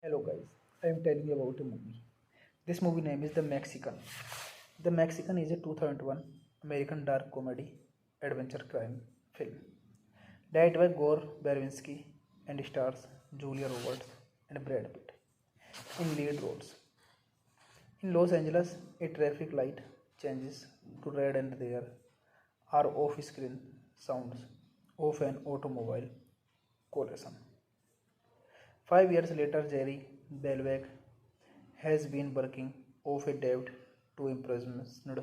Hello guys, I am telling you about a movie. This movie name is The Mexican. The Mexican is a 2001 American dark comedy adventure crime film. Directed by Gore Verbinski and stars Julia Roberts and Brad Pitt in lead roles. In Los Angeles, a traffic light changes to red and there are off-screen sounds of an automobile collision. 5 years later, Jerry Belweg has been working off a debt to imprisoned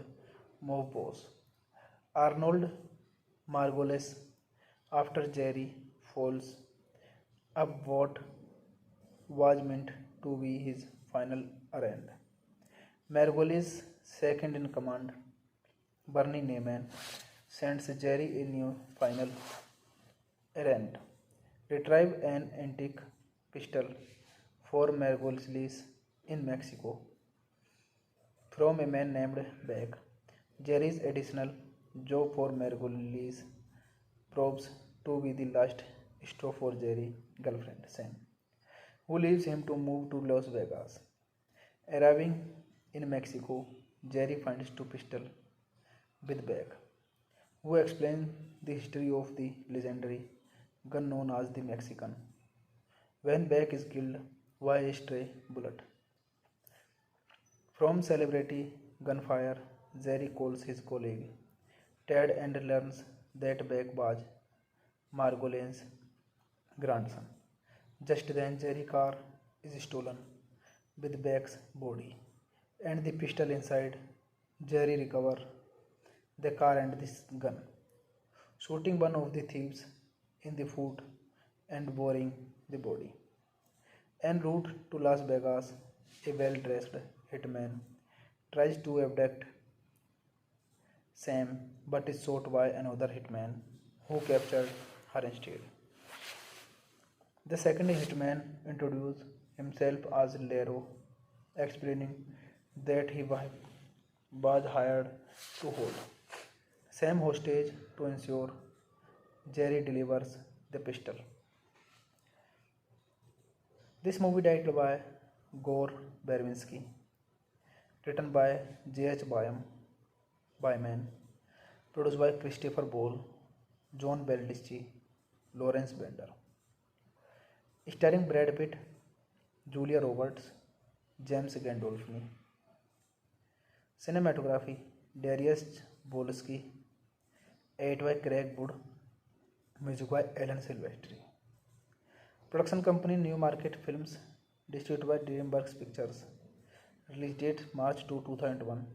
mob boss Arnold Margolis after Jerry falls up what was meant to be his final errand. Margolis' second in command, Bernie Neyman, sends Jerry a new final errand: retrieve an antique pistol for Margolis in Mexico from a man named Beck. Jerry's additional job for Margolis proves to be the last straw for Jerry's girlfriend Sam, who leaves him to move to Las Vegas. Arriving in Mexico, Jerry finds two pistols with Beck, who explains the history of the legendary gun known as the Mexican. When Beck is killed by a stray bullet from celebrity gunfire, Jerry calls his colleague Ted and learns that Beck was Margolin's grandson. Just then, Jerry's car is stolen with Beck's body and the pistol inside. Jerry recovers the car and the gun, shooting one of the thieves in the foot and burying the body. En route to Las Vegas, a well-dressed hitman tries to abduct Sam but is shot by another hitman who captured her instead. The second hitman introduces himself as Lero, explaining that he was hired to hold Sam hostage to ensure Jerry delivers the pistol. This movie directed by Gore Verbinski, written by J.H. Byman, produced by Christopher Ball, John Baldicci, Lawrence Bender, starring Brad Pitt, Julia Roberts, James Gandolfini. Cinematography: Darius Bolsky, edited by Craig Wood, music by Alan Silvestri. Production company New Market Films, distributed by DreamWorks Pictures. Release date March 2, 2001.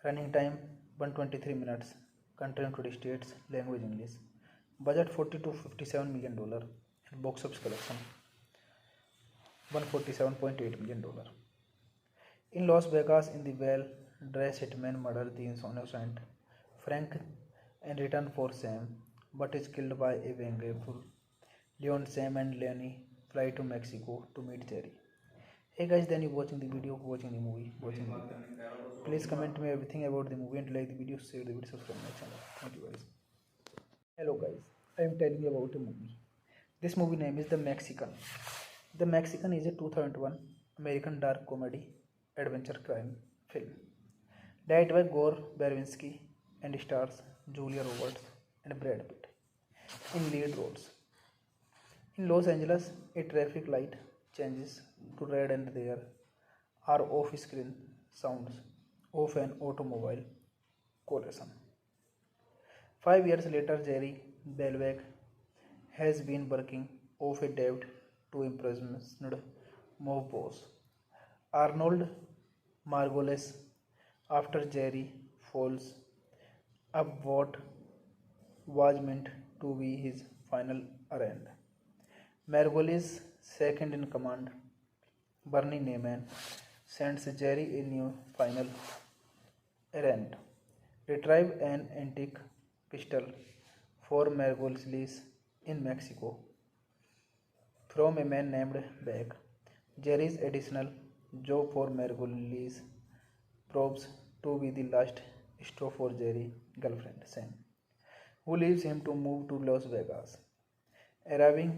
Running time 123 minutes. Country United States. Language English. Budget $40 to $57 million. And box office collection $147.8 million. In Las Vegas, in the well Dress hitman murders the innocent Frank in return for Sam, but is killed by a vengeful Leon. Sam and Leonie fly to Mexico to meet Jerry. Hey guys, then you watching the video, watching the movie, watching the video. Please comment me everything about the movie and like the video, share the video, subscribe my channel. Thank you guys. Hello guys, I am telling you about a movie. This movie name is The Mexican. The Mexican is a 2001 American dark comedy adventure crime film. Directed by Gore Verbinski and stars Julia Roberts and Brad Pitt in lead roles. In Los Angeles, a traffic light changes to red and there are off-screen sounds of an automobile collision. 5 years later, Jerry Belweg has been working off a debt to imprisoned mob boss Arnold Margolis after Jerry falls up what was meant to be his final errand. Margolis' second in command, Bernie Neyman, sends Jerry a new final errand: retrieve an antique pistol for Margolis in Mexico from a man named Beck. Jerry's additional job for Margolis proves to be the last straw for Jerry's girlfriend Sam, who leaves him to move to Las Vegas. Arriving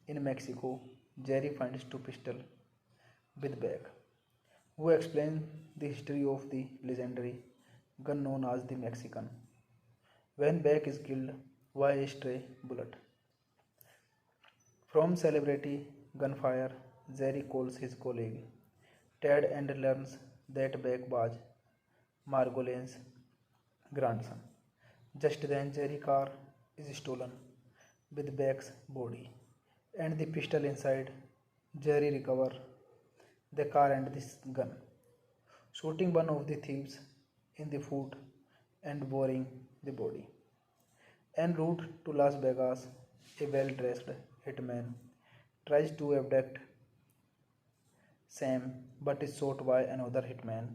in Mexico, Jerry finds two pistols with Beck, who explains the history of the legendary gun known as the Mexican. When Beck is killed by a stray bullet from celebrity gunfire, Jerry calls his colleague Ted and learns that Beck was Margolin's grandson. Just then, Jerry's car is stolen with Beck's body and the pistol inside. Jerry recovers the car and this gun, shooting one of the thieves in the foot and burying the body. En route to Las Vegas, a well-dressed hitman tries to abduct Sam but is shot by another hitman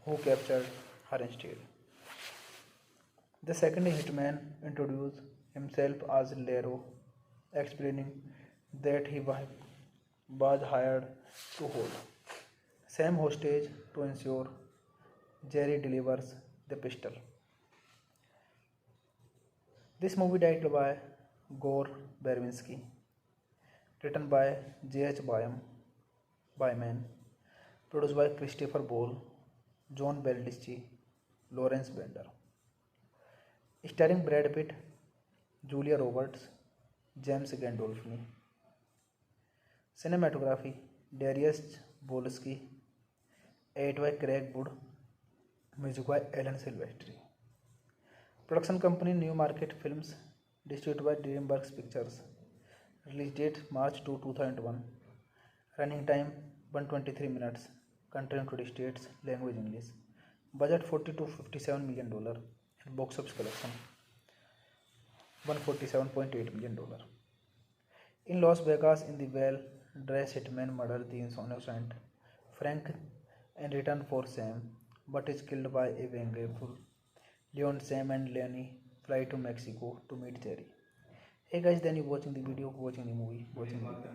who captured her instead. The second hitman introduces himself as Lero, explaining that he was hired to hold Sam hostage to ensure Jerry delivers the pistol. This movie directed by Gore Verbinski, written by J.H. Byman, produced by Christopher Ball, John Baldicci, Lawrence Bender, starring Brad Pitt, Julia Roberts, James Gandolfini. Cinematography: Darius Wolski, edited by Craig Wood, music by Alan Silvestri. Production company Newmarket Films, distributed by DreamWorks Pictures. Release date March 2, 2001. Running time 123 minutes. Country United States. Language English. Budget $40 to $57 million. And box office collection $147.8 million. In Las Vegas, in the well-dressed hitman murders the innocent Frank in return for Sam, but is killed by a vengeful Leon. Sam and Leonie fly to Mexico to meet Jerry. Hey guys, then you watching the video, watching the movie, watching the video.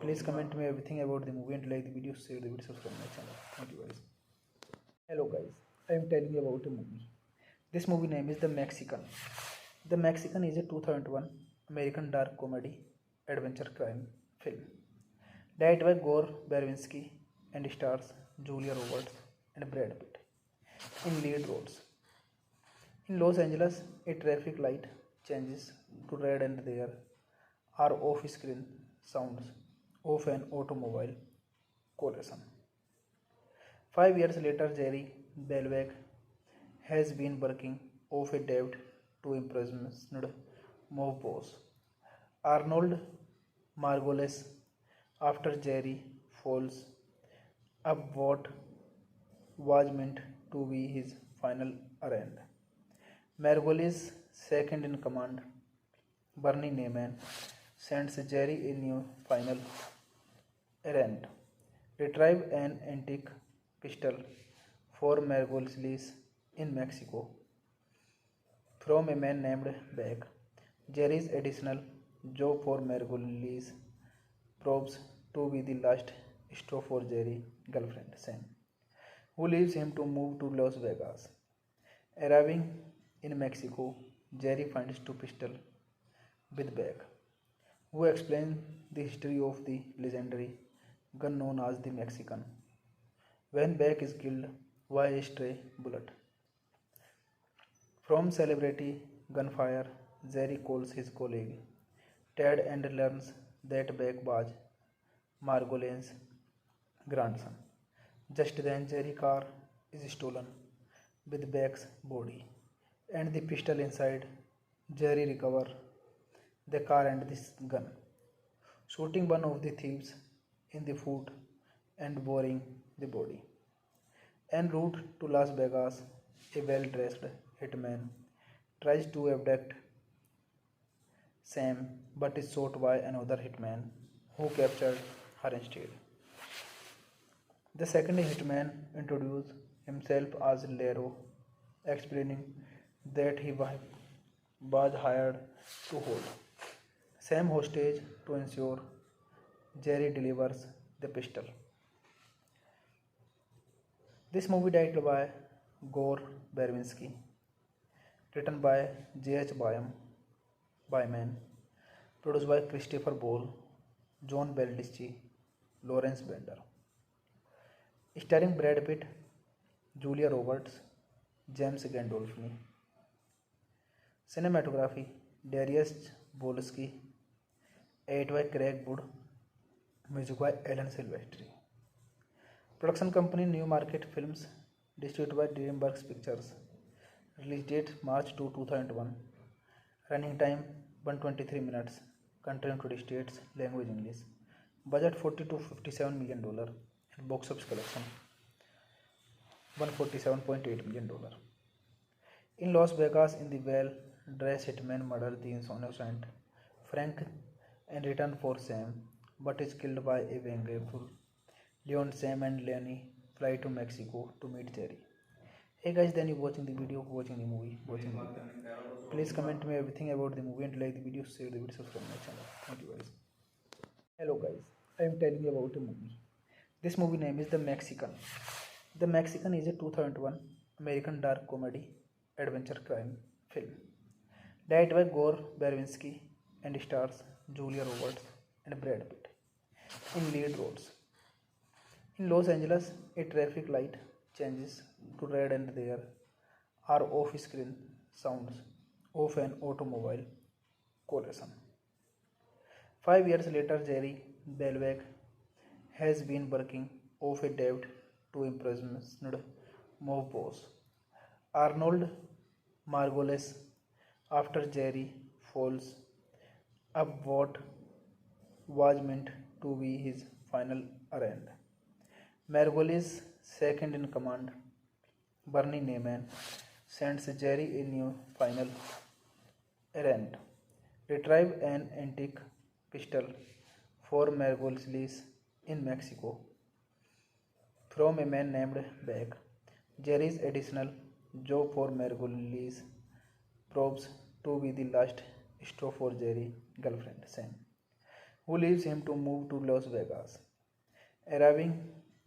Please comment me everything about the movie and like the video, share the video, subscribe my channel. Thank you guys. Hello guys, I am telling you about a movie. This movie name is The Mexican. The Mexican is a 2001 American dark comedy adventure crime film. Directed by Gore Verbinski and stars Julia Roberts and Brad Pitt in lead roles. In Los Angeles, a traffic light changes to red and there are off-screen sounds of an automobile collision. 5 years later, Jerry Belweg has been working off a debt to imprisoned mob boss Arnold Margolis after Jerry falls up what was meant to be his final errand. Margolis' second in command, Bernie Neyman, sends Jerry a new final errand: retrieve an antique pistol for Margolis in Mexico from a man named Beck. Jerry's additional job for Margolis proves to be the last straw for Jerry's girlfriend Sam, who leaves him to move to Las Vegas. Arriving in Mexico, Jerry finds two pistols with Beck, who explain the history of the legendary gun known as the Mexican. When Beck is killed by a stray bullet from celebrity gunfire, Jerry calls his colleague Ted and learns that Beck was Margolin's grandson. Just then, Jerry's car is stolen with Beck's body and the pistol inside. Jerry recovers the car and this gun, shooting one of the thieves in the foot and burying the body. En route to Las Vegas, a well dressed hitman tries to abduct Sam but is shot by another hitman who captured her instead. The second hitman introduced himself as Lero, explaining that he was hired to hold Sam hostage to ensure Jerry delivers the pistol. This movie directed by Gore Verbinski, written by J.H. Byman, produced by Christopher Ball, John Baldicci, Lawrence Bender, starring Brad Pitt, Julia Roberts, James Gandolfini. Cinematography Darius Wolski, edited by Craig Wood, music by Alan Silvestri. Production company Newmarket Films, distributed by DreamWorks Pictures. Release date March 2, 2001. Running time 123 minutes. Country and United States. Language English. Budget $40 to $57 million. And box office collection $147.8 million. In Las Vegas, in the well-dressed hitman murders the innocent Frank and return for Sam, but is killed by a vengeful Leon. Sam and Lenny fly to Mexico to meet Jerry. Hey guys, then you watching the video, watching the movie, watching the video. Please comment me everything about the movie and like the video, share the video, subscribe my channel. Thank you guys. Hello guys, I am telling you about a movie. This movie name is The Mexican. The Mexican is a 2001 American dark comedy adventure crime film. Directed by Gore Verbinski and stars Julia Roberts and Brad Pitt in lead roles. In Los Angeles, a traffic light changes to red and there are off-screen sounds of an automobile collision. 5 years later, Jerry Belweg has been working off a debt to imprisoned mob boss Arnold Margolis after Jerry falls up what was meant to be his final errand. Margolis' second in command, Bernie Neyman, sends Jerry a new final errand: retrieve an antique pistol for Margolis in Mexico from a man named Beck. Jerry's additional job for Margolis proves to be the last straw for Jerry's girlfriend Sam, who leaves him to move to Las Vegas. Arriving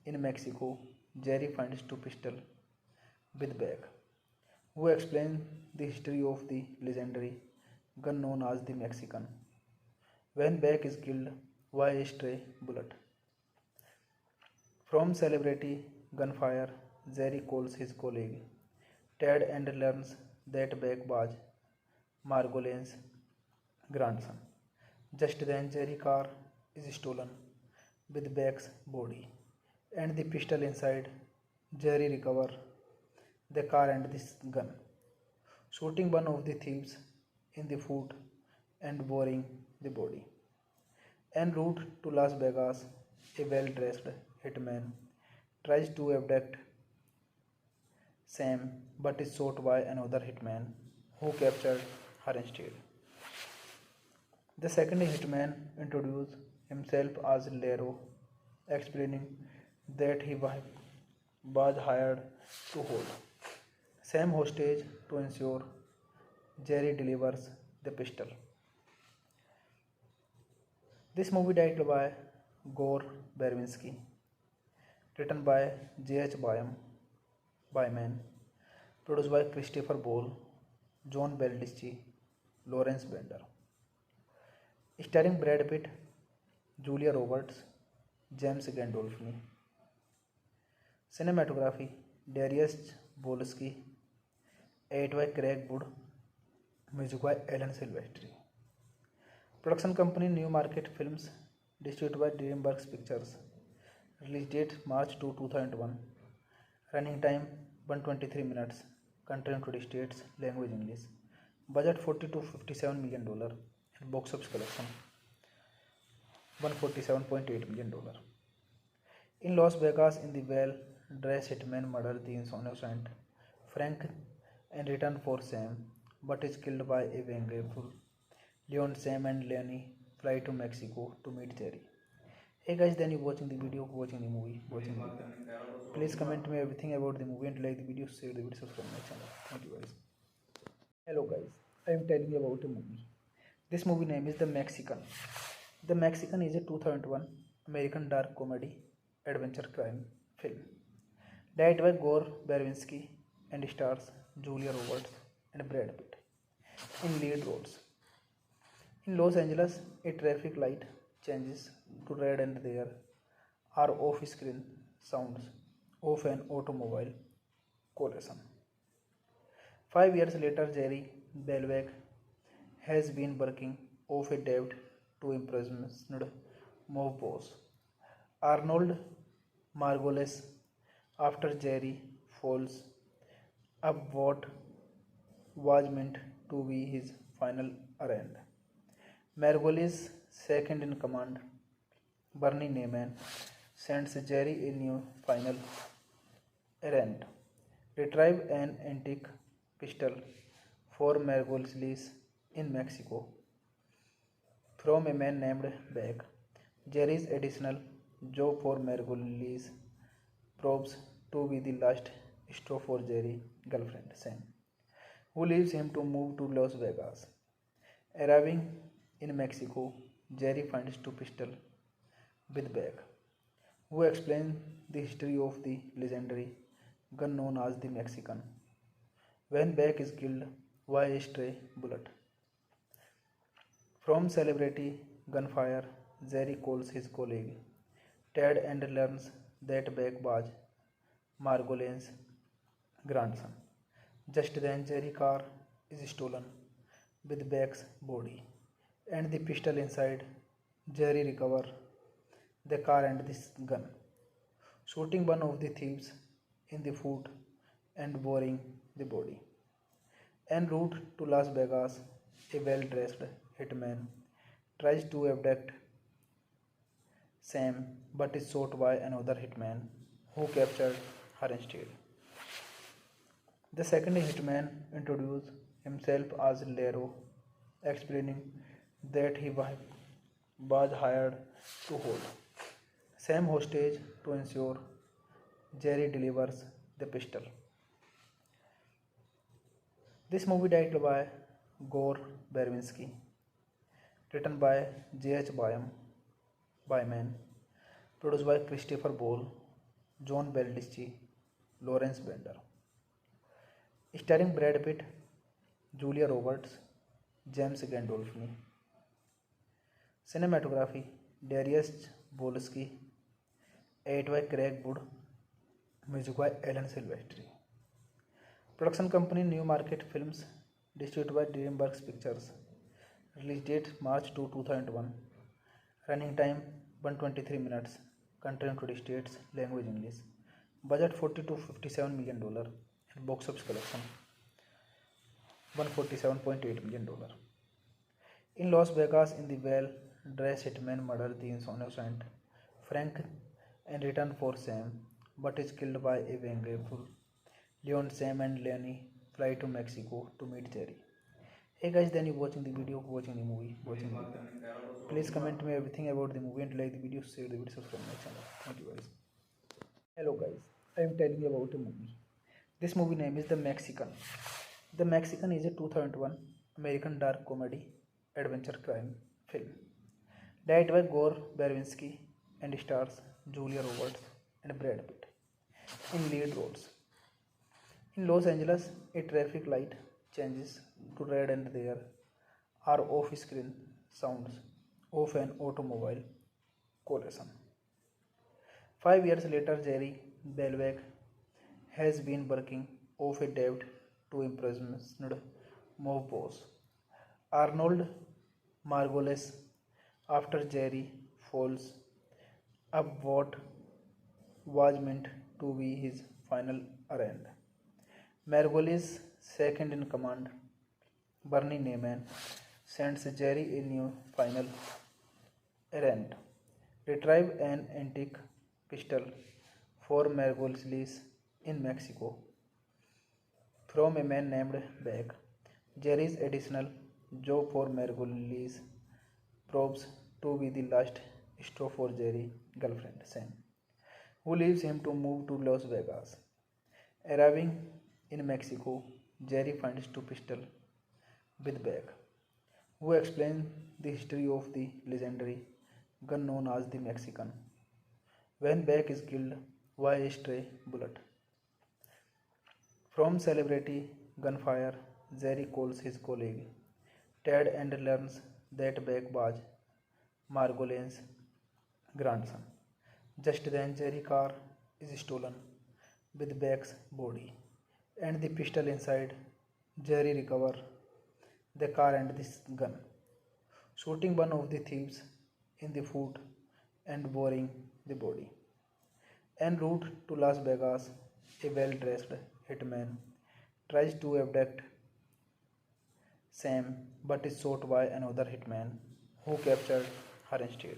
in Mexico, Jerry finds two pistols with Beck, who explain the history of the legendary gun known as the Mexican. When Beck is killed by a stray bullet from celebrity gunfire, Jerry calls his colleague Ted and learns that Beck was Margolin's grandson. Just then, Jerry's car is stolen with Beck's body and the pistol inside. Jerry recovers the car and this gun, shooting one of the thieves in the foot and burying the body. En route to Las Vegas, a well-dressed hitman tries to abduct Sam but is shot by another hitman who captured her instead. The second hitman introduced himself as Lero, explaining that he was hired to hold Sam hostage to ensure Jerry delivers the pistol. This movie directed by Gore Verbinski, written by J.H. Byman, produced by Christopher Ball, John Baldicci, Lawrence Bender, starring Brad Pitt, Julia Roberts, James Gandolfini. Cinematography Darius Wolski, edited by Craig Wood, music by Alan Silvestri. Production company Newmarket Films, distributed by DreamWorks Pictures. Release date March 2, 2001. Running time 123 minutes. Country and United States. Language English. Budget $40 to $57 million. And box office collection $147.8 million. In Las Vegas, in the well-dressed hitman murders the innocent Frank and return for Sam, but is killed by a vengeful Leon. Sam and Lenny fly to Mexico to meet Jerry. Hey guys, then you watching the video, watching the movie, watching the video. Please comment me everything about the movie and like the video, share the video, subscribe my channel. Thank you guys. Hello guys, I am telling you about a movie. This movie name is The Mexican. The Mexican is a 2001 American dark comedy adventure crime film. Directed by Gore Verbinski and stars Julia Roberts and Brad Pitt in lead roles. In Los Angeles, a traffic light changes to red and there are off-screen sounds of an automobile collision. 5 years later, Jerry Belweg has been working off a debt to imprisoned mob boss Arnold Margolis after Jerry falls up what was meant to be his final errand. Margolis' second in command, Bernie Neyman, sends Jerry a new final errand: retrieve an antique pistol for Margolis in Mexico from a man named Beck. Jerry's additional job for Margolis proves to be the last straw for Jerry's girlfriend Sam, who leaves him to move to Las Vegas. Arriving in Mexico, Jerry finds two pistols with Beck, who explains the history of the legendary gun known as the Mexican. When Beck is killed by a stray bullet from celebrity gunfire, Jerry calls his colleague Ted and learns that Beck was Margolin's grandson. Just then, Jerry's car is stolen with Beck's body and the pistol inside. Jerry recovers the car and the gun, shooting one of the thieves in the foot and burying the body. En route to Las Vegas, a well-dressed hitman tries to abduct Sam but is shot by another hitman who captured her instead. The second hitman introduces himself as Lero, explaining that he was hired to hold Sam hostage to ensure Jerry delivers the pistol. This movie directed by Gore Verbinski, written by J.H. Byman, produced by Christopher Ball, John Baldicci, Lawrence Bender, starring Brad Pitt, Julia Roberts, James Gandolfini. Cinematography Darius Wolski, edited by Craig Wood, music by Alan Silvestri. Production company Newmarket Films, distributed by DreamWorks Pictures. Release date March 2, 2001. Running time 123 minutes. Country and United States. Language English. Budget $40 to $57 million. And box office collection $147.8 million. In Las Vegas, in the well-dressed hitman murders the innocent Frank and return for Sam, but is killed by a vengeful Leon. Sam and Lenny fly to Mexico to meet Jerry. Hey guys, then you watching the video, watching the movie, watching the video. Please comment me everything about the movie and like the video, share the video, subscribe my channel. Thank you guys. Hello guys, I am telling you about a movie. This movie name is The Mexican. The Mexican is a 2001 American dark comedy adventure crime film. Directed by Gore Verbinski and stars Julia Roberts and Brad Pitt in lead roles. In Los Angeles, a traffic light changes to red and there are off-screen sounds of an automobile collision. 5 years later, Jerry Belweg has been working off a debt to imprisoned mob boss Arnold Margolis after Jerry falls up what was meant to be his final errand. Margolis' second in command, Bernie Neyman, sends Jerry a new final errand: retrieve an antique pistol for Margolis in Mexico from a man named Beck. Jerry's additional job for Margolis proves to be the last straw for Jerry's girlfriend, Sam, who leaves him to move to Las Vegas. Arriving in Mexico, Jerry finds two pistols with Beck, who explains the history of the legendary gun known as the Mexican. When Beck is killed by a stray bullet from celebrity gunfire, Jerry calls his colleague Ted and learns that Beck was Margolin's grandson. Just then, Jerry's car is stolen with Beck's body and the pistol inside. Jerry recovers the car and the gun, shooting one of the thieves in the foot and burying the body. En route to Las Vegas, a well-dressed hitman tries to abduct Sam but is shot by another hitman who captured her instead.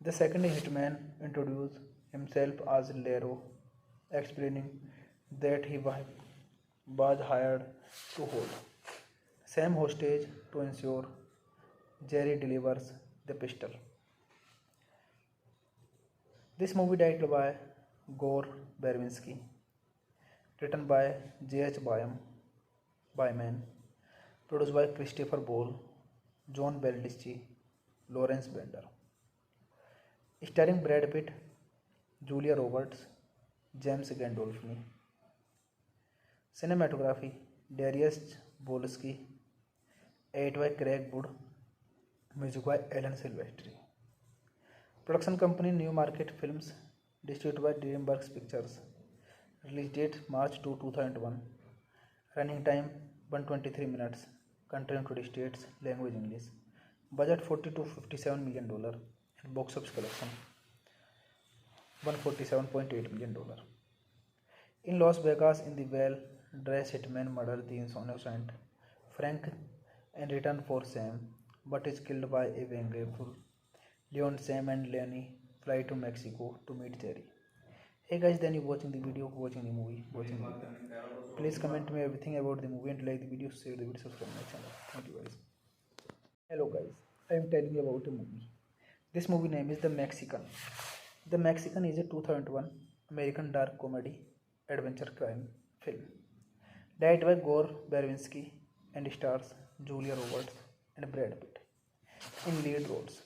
The second hitman introduced himself as Lero, explaining that he was hired to hold Sam hostage to ensure Jerry delivers the pistol. This movie directed by Gore Verbinski, written by J.H. Byman, produced by Christopher Ball, John Baldicci, Lawrence Bender, starring Brad Pitt, Julia Roberts, James Gandolfini. Cinematography: Darius Bolsky, edited by Craig Wood, music by Alan Silvestri. Production company: New Market Films, distributed by DreamWorks Pictures. Release date: March 2, 2001. Running time: 123 minutes. Country: United States. Language: English. Budget: $40 to $57 million. And box office collection: $147.8 million. In Las Vegas, in the well-dressed hitman murders the innocent Frank in return for Sam, but is killed by a vengeful Leon. Sam and Lenny fly to Mexico to meet Jerry. Hey guys, then you watching the video, watching the movie, watching the video. Please comment me everything about the movie and like the video, share the video, subscribe my channel. Thank you guys. Hello guys, I am telling you about a movie. This movie name is The Mexican. The Mexican is a 2001 American dark comedy adventure crime film. Directed by Gore Verbinski and stars Julia Roberts and Brad Pitt in lead roles.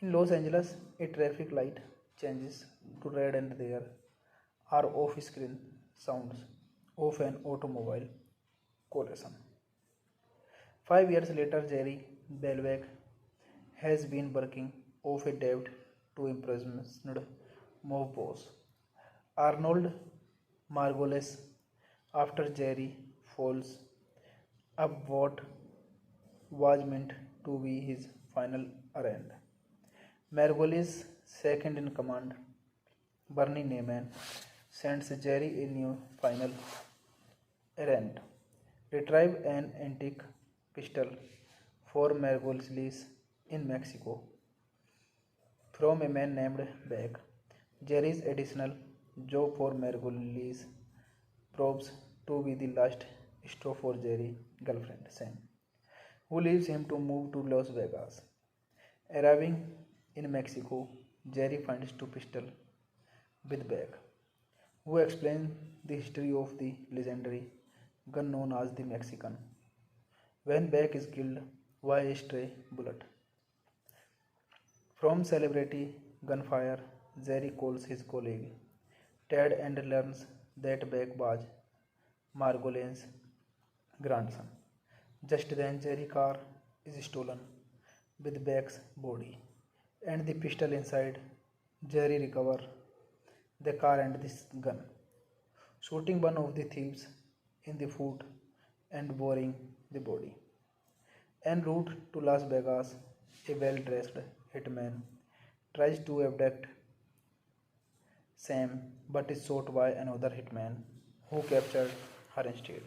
In Los Angeles, a traffic light changes to red and there are off-screen sounds of an automobile collision. 5 years later, Jerry Belweg has been working off a debt to imprisoned mob boss Arnold Margolis after Jerry falls up what was meant to be his final errand. Margolis' second in command, Bernie Neyman, sends Jerry a new final errand: retrieve an antique pistol for Margolis in Mexico from a man named Beck. Jerry's additional job for Margolis proves to be the last straw for Jerry's girlfriend, Sam, who leaves him to move to Las Vegas. Arriving in Mexico, Jerry finds two pistols with Beck, who explains the history of the legendary gun known as the Mexican. When Beck is killed by a stray bullet from celebrity gunfire, Jerry calls his colleague Ted and learns that Beck was Margolin's grandson. Just then, Jerry's car is stolen with Beck's body and the pistol inside. Jerry recovers the car and this gun, shooting one of the thieves in the foot and burying the body. En route to Las Vegas, a well dressed hitman tries to abduct Sam but is shot by another hitman who captured her instead.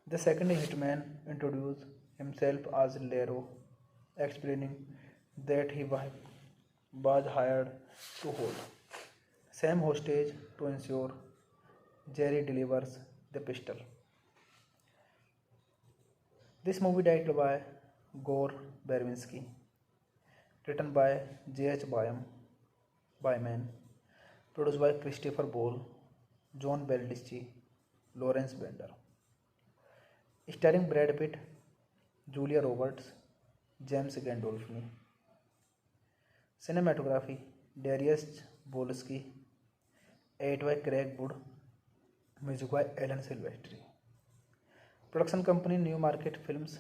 The second hitman introduced himself as Lero, explaining that he was hired to hold Sam hostage to ensure Jerry delivers the pistol. This movie directed by Gore Verbinski, written by J.H. Byman, produced by Christopher Ball, John Baldicci, Lawrence Bender, starring Brad Pitt, Julia Roberts, James Gandolfini. Cinematography Darius Wolski, edited by Craig Wood, music by Alan Silvestri. Production company Newmarket Films,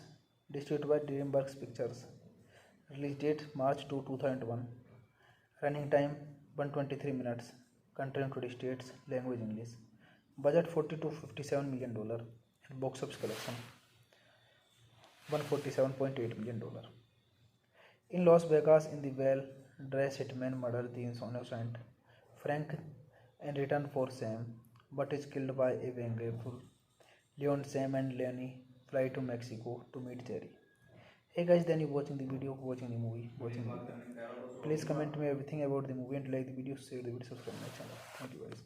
distributed by DreamWorks Pictures. Release date March 2, 2001. Running time 123 minutes. Country and United States. Language English. Budget $40 to $57 million. And box office collection $147.8 million. In Las Vegas, in the well-dressed hitman murders the innocent Frank in return for Sam, but is killed by a vengeful Leon. Sam and Lenny fly to Mexico to meet Jerry. Hey guys, then you watching the video, watching the movie, watching the video. Please comment me everything about the movie and like the video, share the video, subscribe my channel. Thank you guys.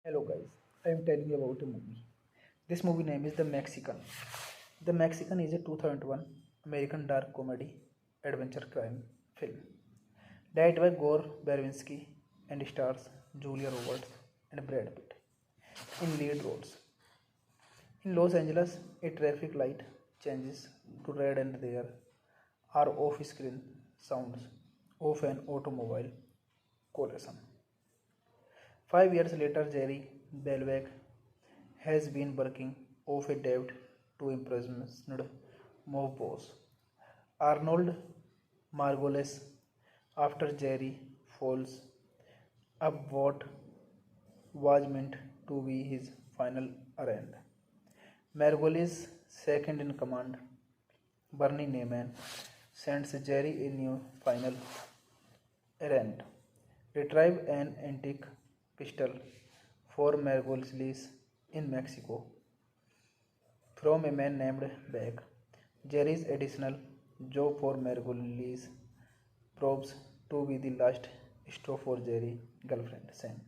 Hello guys, I am telling you about a movie. This movie name is The Mexican. The Mexican is a 2001 American dark comedy adventure crime film. Directed by Gore Verbinski and stars Julia Roberts and Brad Pitt in lead roles. In Los Angeles, a traffic light changes to red and there are off-screen sounds of an automobile collision. 5 years later, Jerry Belbeck has been working off a debt to imprisoned mob boss Arnold Margolis after Jerry falls up what was meant to be his final errand. Margolis' second in command, Bernie Neyman, sends Jerry a new final errand: retrieve an antique pistol for Margolis in Mexico from a man named Beck. Jerry's additional job for Margolis proves to be the last stop for Jerry's girlfriend Sam,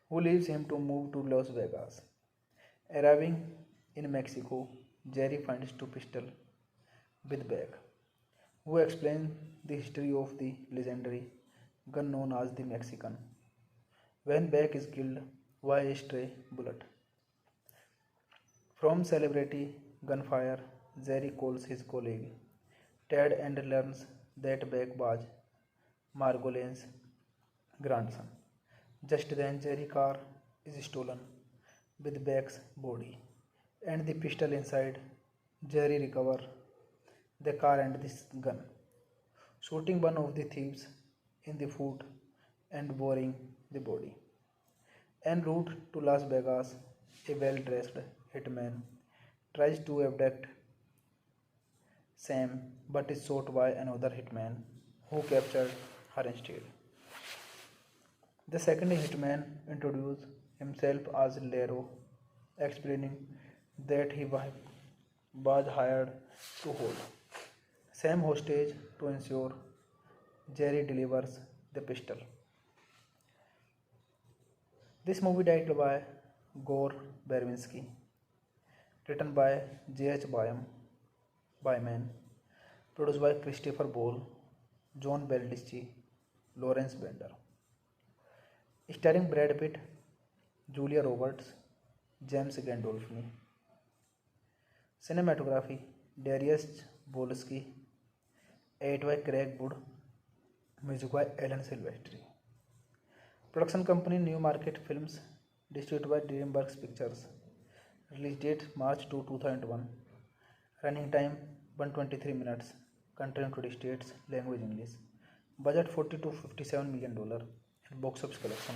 who leaves him to move to Las Vegas. Arriving in Mexico, Jerry finds two pistols with Beck, who explains the history of the legendary gun known as the Mexican. When Beck is killed by a stray bullet from celebrity gunfire, Jerry calls his colleague Ted and learns that Beck was Margolin's grandson. Just then, Jerry's car is stolen with Beck's body and the pistol inside. Jerry recovers the car and this gun, shooting one of the thieves in the foot and burying the body. En route to Las Vegas, a well-dressed hitman tries to abduct Sam but is shot by another hitman who captured her instead. The second hitman introduced himself as Lero, explaining that he was hired to hold Sam hostage to ensure Jerry delivers the pistol. This movie directed by Gore Verbinski, written by J.H. Byman, produced by Christopher Ball, John Baldicci, Lawrence Bender, starring Brad Pitt, Julia Roberts, James Gandolfini. Cinematography Darius Wolski, edited by Craig Wood, music by Alan Silvestri. Production company Newmarket Films, distributed by DreamWorks Pictures. Release date March 2, 2001. Running time 123 minutes. Country and United States. Language English. Budget $40 to $57 million. And box office collection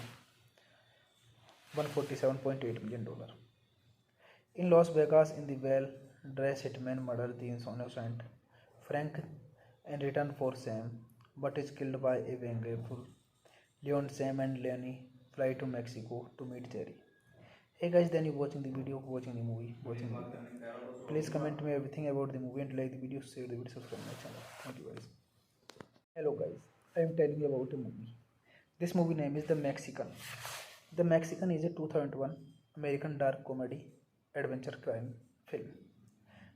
$147.8 million. In Las Vegas, in the well-dressed hitman murders the innocent Frank and return for Sam, but is killed by a vengeful Leon. Sam and Lenny fly to Mexico to meet Jerry. Hey guys, then you watching the video, watching the movie, watching the video. Please comment me everything about the movie and like the video, share the video, subscribe my channel. Thank you guys. Hello guys, I am telling you about a movie. This movie name is The Mexican. The Mexican is a 2001 American dark comedy adventure crime film.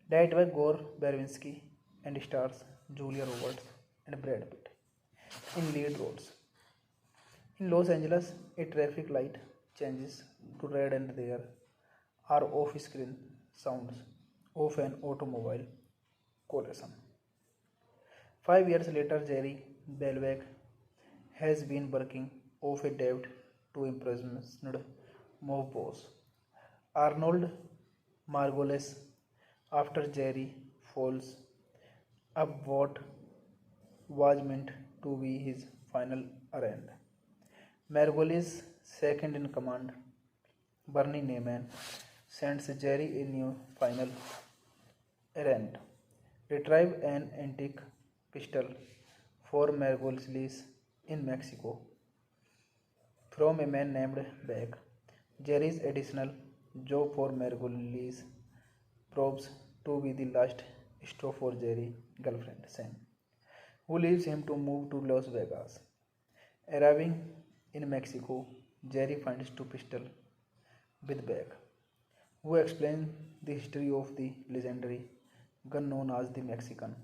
Directed by Gore Verbinski and stars Julia Roberts and Brad Pitt in lead roles. In Los Angeles, a traffic light changes to red and there are off-screen sounds of an automobile collision. 5 years later, Jerry Belweg has been working off a debt to imprisoned mob boss Arnold Margolis after Jerry falls up what was meant to be his final errand. Margolis' second in command, Bernie Neyman, sends Jerry a new final errand: retrieve an antique pistol for Margolis in Mexico from a man named Beck. Jerry's additional job for Margolis proves to be the last straw for Jerry's girlfriend Sam, who leaves him to move to Las Vegas. Arriving in Mexico, Jerry finds two pistols with Beck, who explains the history of the legendary gun known as the Mexican.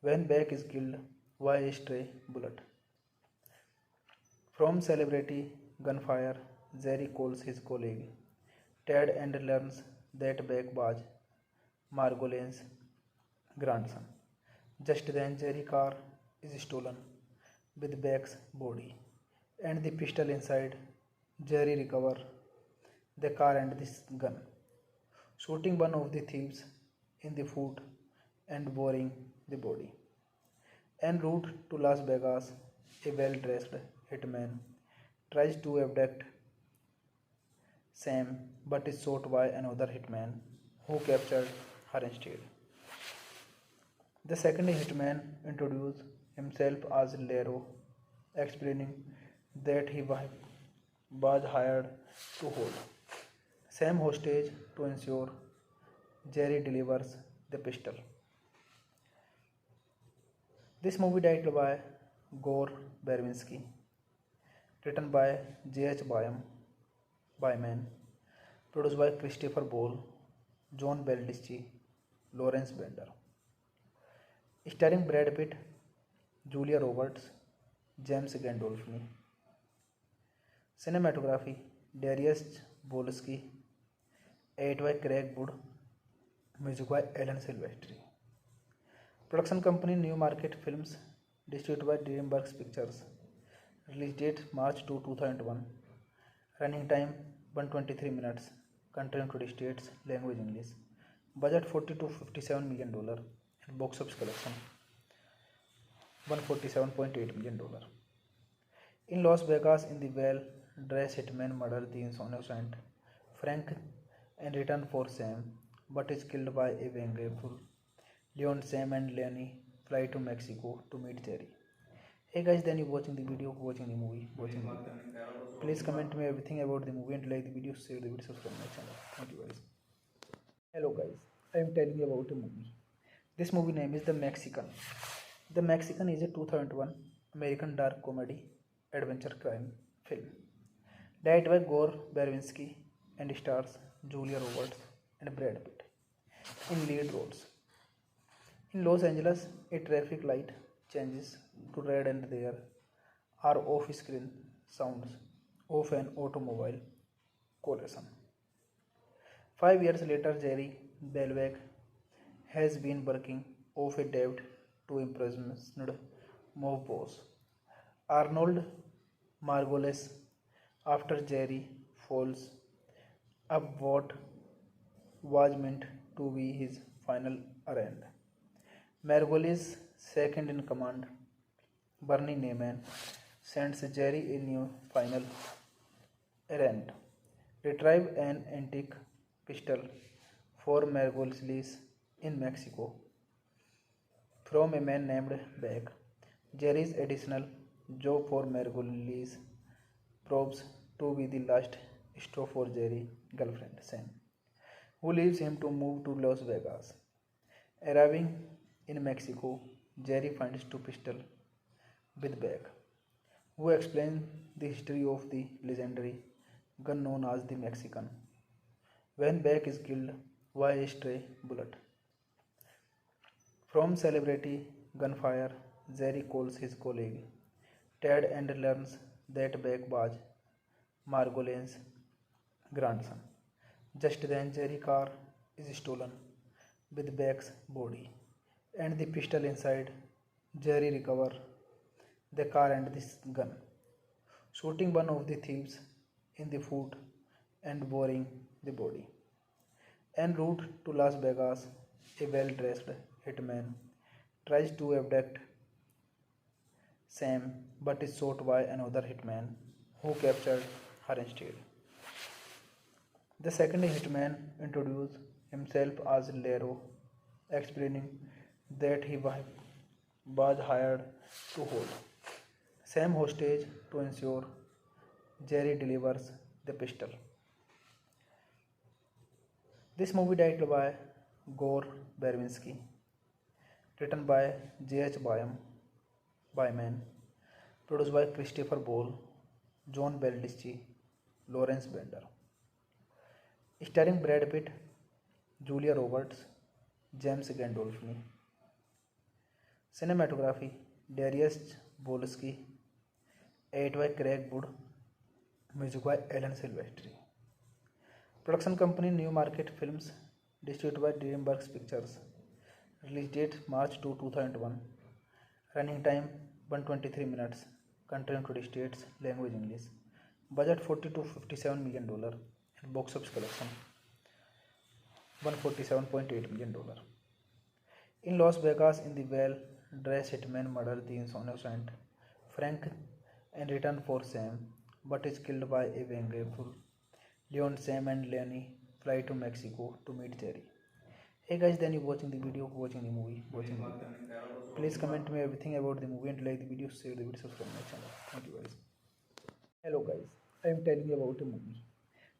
When Beck is killed by a stray bullet from celebrity gunfire, Jerry calls his colleague Ted and learns that Beck was Margolin's grandson. Just then, Jerry's car is stolen with Beck's body and the pistol inside. Jerry recovers the car and this gun, shooting one of the thieves in the foot and burying the body. En route to Las Vegas, a well-dressed hitman tries to abduct Sam but is shot by another hitman who captured her instead. The second hitman introduces himself as Lero, explaining that he was hired to hold Sam hostage to ensure Jerry delivers the pistol. This movie directed by Gore Verbinski, written by J.H. Byman, produced by Christopher Ball, John Baldicci, Lawrence Bender, starring Brad Pitt, Julia Roberts, James Gandolfini. Cinematography Darius Wolski, edited by Craig Wood, music by Alan Silvestri. Production company Newmarket Films, distributed by DreamWorks Pictures. Release date March 2, 2001. Running time 123 minutes. Country and United States. Language English. Budget $40 to $57 million. And box office collection $147.8 million. In Las Vegas, in the well-dressed hitman murders the innocent Frank and return for Sam, but is killed by a vengeful Leon. Sam and Lenny fly to Mexico to meet Jerry. Hey guys, then you watching the video, watching the movie, watching the video. Please comment me everything about the movie and like the video, share the video, subscribe my channel. Thank you guys. Hello guys, I am telling you about a movie. This movie name is The Mexican. The Mexican is a 2001 American dark comedy adventure crime film. Directed by Gore Verbinski and stars Julia Roberts and Brad Pitt in lead roles. In Los Angeles, a traffic light changes to red and there are off-screen sounds of an automobile collision. 5 years later, Jerry Belweg has been working off a debt to imprisoned mob boss Arnold Margolis after Jerry falls up what was meant to be his final errand. Margolis' second in command, Bernie Neyman, sends Jerry a new final errand. Retrieve an antique pistol for Margolis in Mexico from a man named Beck. Jerry's additional job for Margolis proves to be the last straw for Jerry's girlfriend, Sam, who leaves him to move to Las Vegas. Arriving in Mexico, Jerry finds two pistols with Beck, who explains the history of the legendary gun known as the Mexican. When Beck is killed by a stray bullet from celebrity gunfire, Jerry calls his colleague Ted and learns that Beck was Margolin's grandson. Just then, Jerry's car is stolen with Beck's body and the pistol inside. Jerry recovers the car and the gun, shooting one of the thieves in the foot and burying the body. En route to Las Vegas, a well-dressed hitman tries to abduct Sam but is shot by another hitman who captured her instead. The second hitman introduced himself as Lero, explaining that he was hired to hold Sam hostage to ensure Jerry delivers the pistol. This movie directed by Gore Verbinski, written by J.H. Byman, produced by Christopher Ball, John Baldicci, Lawrence Bender, starring Brad Pitt, Julia Roberts, James Gandolfini. Cinematography Darius Bolsky, edited by Craig Wood, music by Alan Silvestri. Production company Newmarket Films, distributed by DreamWorks Pictures. Release date March 2, 2001. Running time 123 minutes. Country United States. Language English. Budget $40 to $57 million. And box office collection $147.8 million. In Las Vegas, in the well-dressed hitman murders the innocent Frank in return for Sam, but is killed by a vengeful Leon. Sam and Lenny fly to Mexico to meet Jerry. Hey guys, then you watching the video, watching the movie, watching the video. Please comment me everything about the movie and like the video, share the video, subscribe my channel. Thank you guys. Hello guys, I am telling you about a movie.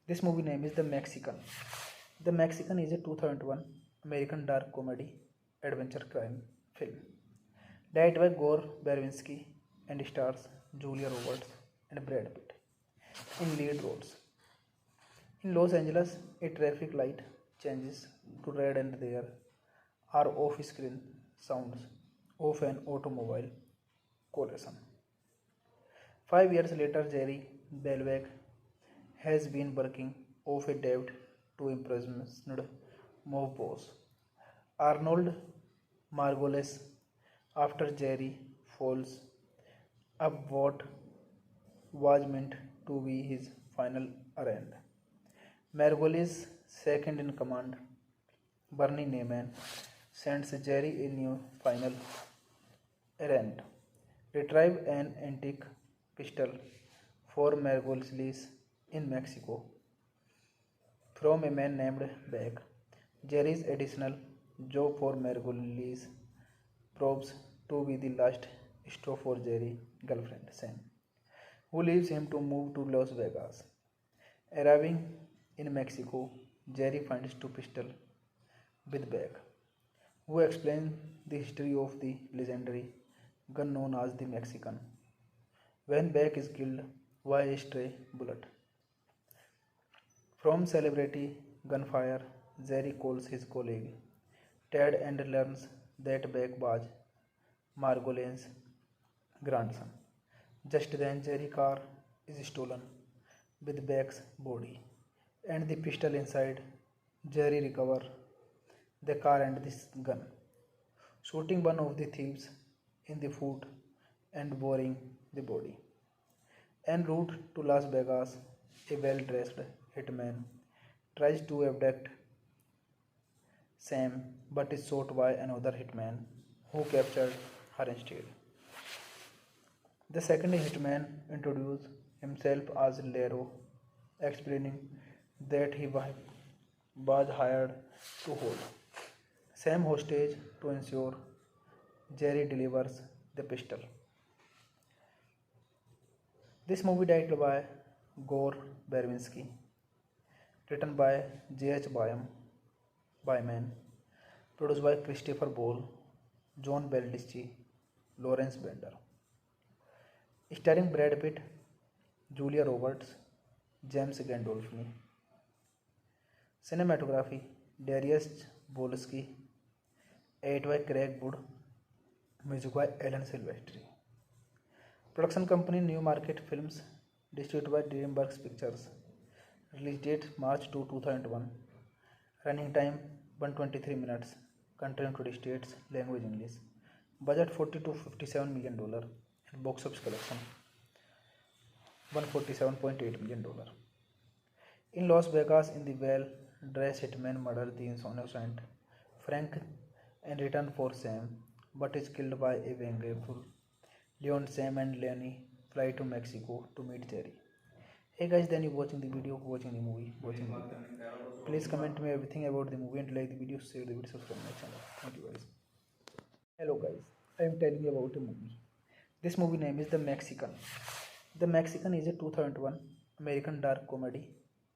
This movie name is The Mexican. The Mexican is a 2001 American dark comedy adventure crime film. Directed by Gore Verbinski and stars Julia Roberts and Brad Pitt in lead roles. In Los Angeles, a traffic light changes to red and there are off-screen sounds of an automobile collision. 5 years later, Jerry Belweg has been working off a debt to imprisoned mob boss Arnold Margolis after Jerry falls up what was meant to be his final errand. Margolis' second in command, Bernie Neyman, sends Jerry a new final errand. Retrieve an antique pistol for Margolis in Mexico from a man named Beck. Jerry's additional job for Margolis proves to be the last straw for Jerry's girlfriend, Sam, who leaves him to move to Las Vegas. Arriving in Mexico, Jerry finds two pistols with Beck, who explains the history of the legendary gun known as the Mexican. When Beck is killed by a stray bullet from celebrity gunfire, Jerry calls his colleague Ted and learns that Beck was Margolin's grandson. Just then, Jerry's car is stolen with Beck's body and the pistol inside. Jerry recover the car and the gun, shooting one of the thieves in the foot and burying the body. En route to Las Vegas, a well-dressed hitman tries to abduct Sam but is shot by another hitman who captured her instead. The second hitman introduced himself as Lero, explaining that he was hired to hold Sam hostage to ensure Jerry delivers the pistol. This movie directed by Gore Verbinski, written by J.H. Byman, produced by Christopher Ball, John Baldicci, Lawrence Bender, starring Brad Pitt, Julia Roberts, James Gandolfini. Cinematography Darius Bolsky, edited by Craig Wood, music by Alan Silvestri. Production company New Market Films, distributed by DreamWorks Pictures. Release date March 2, 2001. Running time 123 minutes. Country United States. Language English. Budget $40 to $57 million. And box office collection $147.8 million. In Las Vegas, in the well-dressed hitman murders the innocent Frank in return for Sam, but is killed by a vengeful Leon. Sam and Lenny fly to Mexico to meet Jerry. Hey guys, then you watching the video, watching the movie, watching the video. Please comment me everything about the movie and like the video, share the video, subscribe my channel. Thank you guys. Hello guys, I am telling you about a movie. This movie name is The Mexican. The Mexican is a 2001 American dark comedy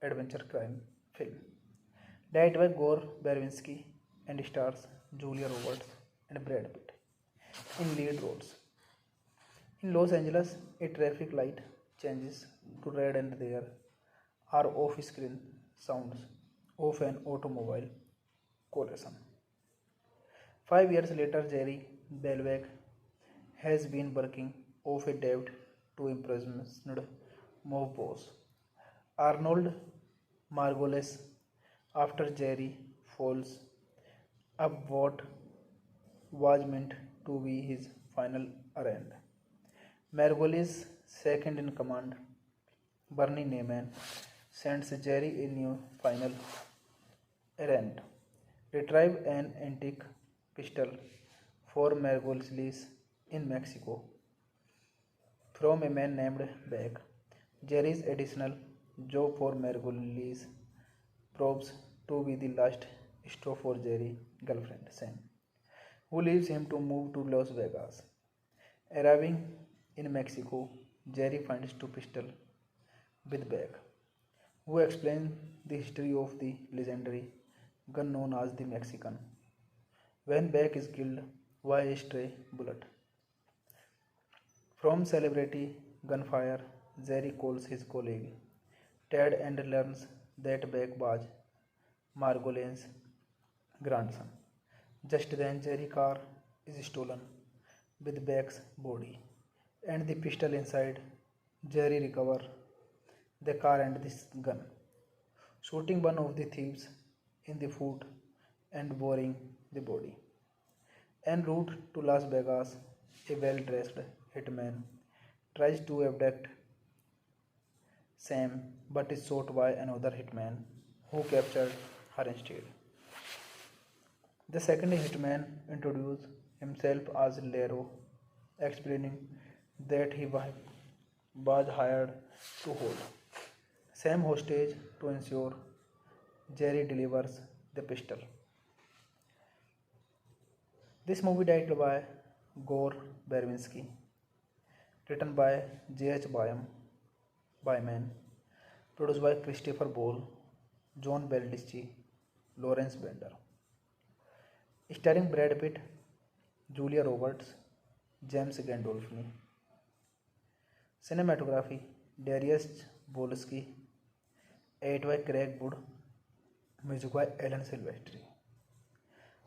adventure crime film. Directed by Gore Verbinski and stars Julia Roberts and Brad Pitt in lead roles. In Los Angeles, a traffic light changes to red and there are off-screen sounds of an automobile collision. 5 years later, Jerry Belweg has been working off a debt to imprisoned mob boss Arnold Margolis after Jerry falls up what was meant to be his final errand. Margolis' second in command, Bernie Neyman, sends Jerry a new final errand: retrieve an antique pistol for Margolis in Mexico from a man named Beck. Jerry's additional job for Margolis proves to be the last stop for Jerry's girlfriend Sam, who leaves him to move to Las Vegas. Arriving in Mexico, Jerry finds two pistols with Beck, who explains the history of the legendary gun known as the Mexican. When Beck is killed by a stray bullet from celebrity gunfire, Jerry calls his colleague Ted and learns that Beck was Margolin's grandson. Just then, Jerry's car is stolen with Beck's body and the pistol inside. Jerry recovers the car and the gun, shooting one of the thieves in the foot and burying the body. En route to Las Vegas, a well-dressed hitman tries to abduct Sam but is shot by another hitman who captured her instead. The second hitman introduced himself as Lero, explaining that he was hired to hold Sam hostage to ensure Jerry delivers the pistol. This movie directed by Gore Verbinski, written by J.H. Byman, produced by Christopher Ball, John Baldicci, Lawrence Bender, starring Brad Pitt, Julia Roberts, James Gandolfini. Cinematography Darius Bolsky, edited by Craig Wood, music by Alan Silvestri.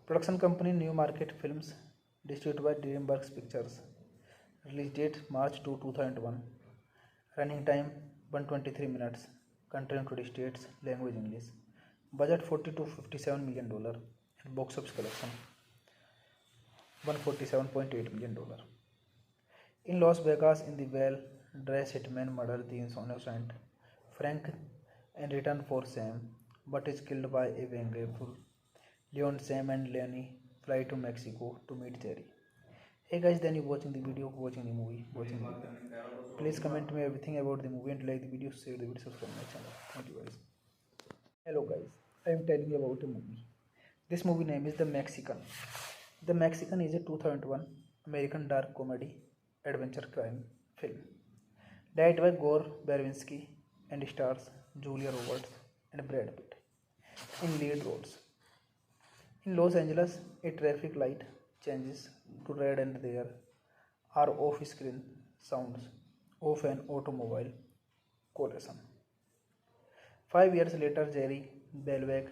Production company New Market Films, distributed by DreamWorks Pictures. Release date March 2, 2001. Running time 123 minutes. Country United States. Language English. Budget $40 to $57 million. And box office collection $147.8 million. In Las Vegas, in the well-dressed hitman murders the innocent Frank in return for Sam, but is killed by a vengeful Leon. Sam and Lenny fly to Mexico to meet Jerry. Hey guys, then you watching the video, watching the movie, watching the video. Please comment me everything about the movie and like the video, share the video, subscribe my channel. Thank you guys. Hello guys, I am telling you about a movie. This movie name is The Mexican. The Mexican is a 2001 American dark comedy adventure crime film. Directed by Gore Verbinski and stars Julia Roberts and Brad Pitt in lead roles. In Los Angeles, a traffic light changes to red and there are off-screen sounds of an automobile collision. 5 years later, Jerry Belweg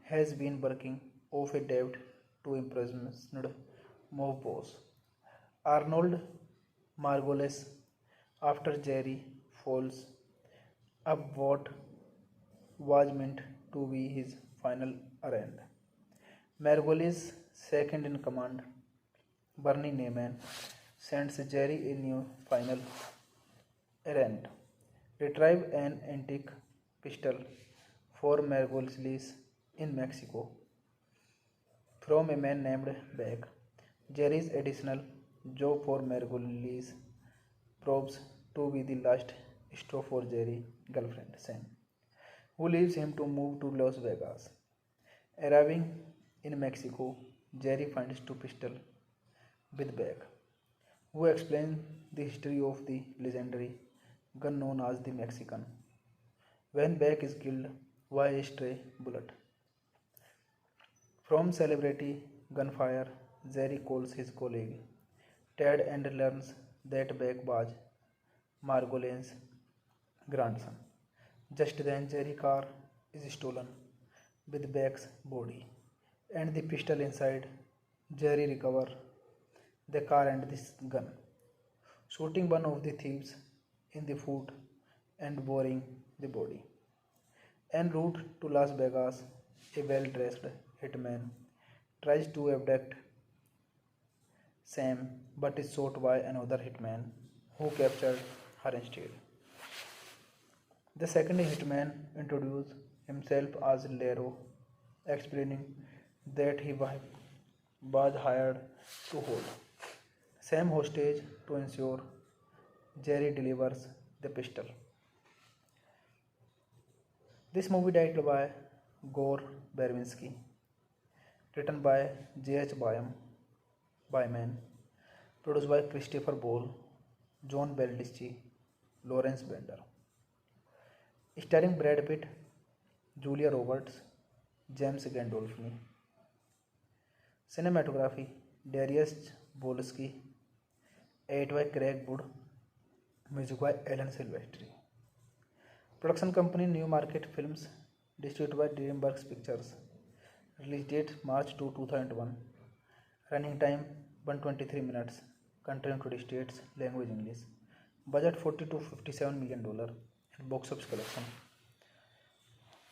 has been working off a debt to imprisoned mob boss Arnold Margolis after Jerry falls up what was meant to be his final errand. Margolis' second in command, Bernie Neyman, sends Jerry a new final errand: retrieve an antique pistol for Margolis in Mexico from a man named Beck. Jerry's additional job for Margolis proves to be the last straw for Jerry's girlfriend Sam, who leaves him to move to Las Vegas. Arriving in Mexico, Jerry finds two pistols with Beck, who explains the history of the legendary gun known as the Mexican. When Beck is killed by a stray bullet from celebrity gunfire, Jerry calls his colleague Ted and learns that Beck was Margolin's grandson. Just then, Jerry's car is stolen with Beck's body and the pistol inside. Jerry recovers the car and this gun, shooting one of the thieves in the foot and burying the body. En route to Las Vegas, a well-dressed hitman tries to abduct Sam but is shot by another hitman who captured her instead. The second hitman introduces himself as Lero, explaining that he was hired to hold Sam hostage to ensure Jerry delivers the pistol. This movie directed by Gore Verbinski, written by J.H. Byman, produced by Christopher Ball, John Baldicci, Lawrence Bender, starring Brad Pitt, Julia Roberts, James Gandolfini. Cinematography: Darius Wolski, edited by Craig Wood, music by Alan Silvestri. Production company: New Market Films, distributed by DreamWorks Pictures. Release date: March 2, 2001. Running time: 123 minutes. Country United States. Language English. Budget $40 to $57 million. And box office collection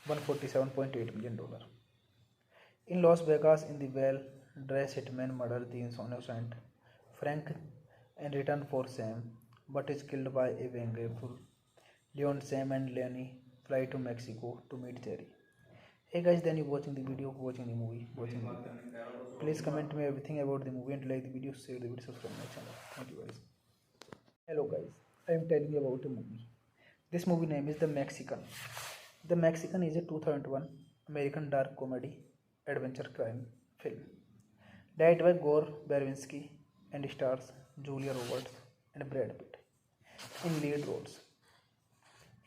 $147.8 million. In Las Vegas, in the well-dressed hitman murders the innocent Frank in return for Sam, but is killed by a vengeful Leon. Sam and Lenny fly to Mexico to meet Jerry. Hey guys, then you watching the video, watching the movie, watching the video. Please comment me everything about the movie and like the video, share the video, subscribe my channel. Thank you guys. Hello guys, I am telling you about a movie. This movie name is The Mexican. The Mexican is a 2001 American dark comedy adventure crime film. Directed by Gore Verbinski and stars Julia Roberts and Brad Pitt in lead roles.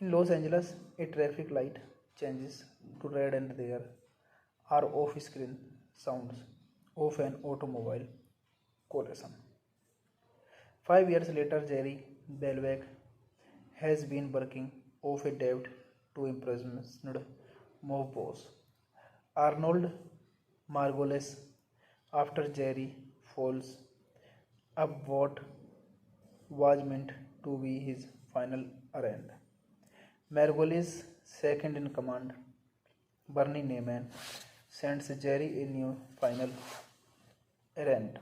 In Los Angeles, a traffic light changes to red and there are off-screen sounds of an automobile collision. 5 years later, Jerry Belweg has been working off a debt to imprisoned mob boss Arnold Margolis after Jerry falls up what was meant to be his final errand: Margolis, second in command, Bernie Neyman, sends Jerry a new final errand.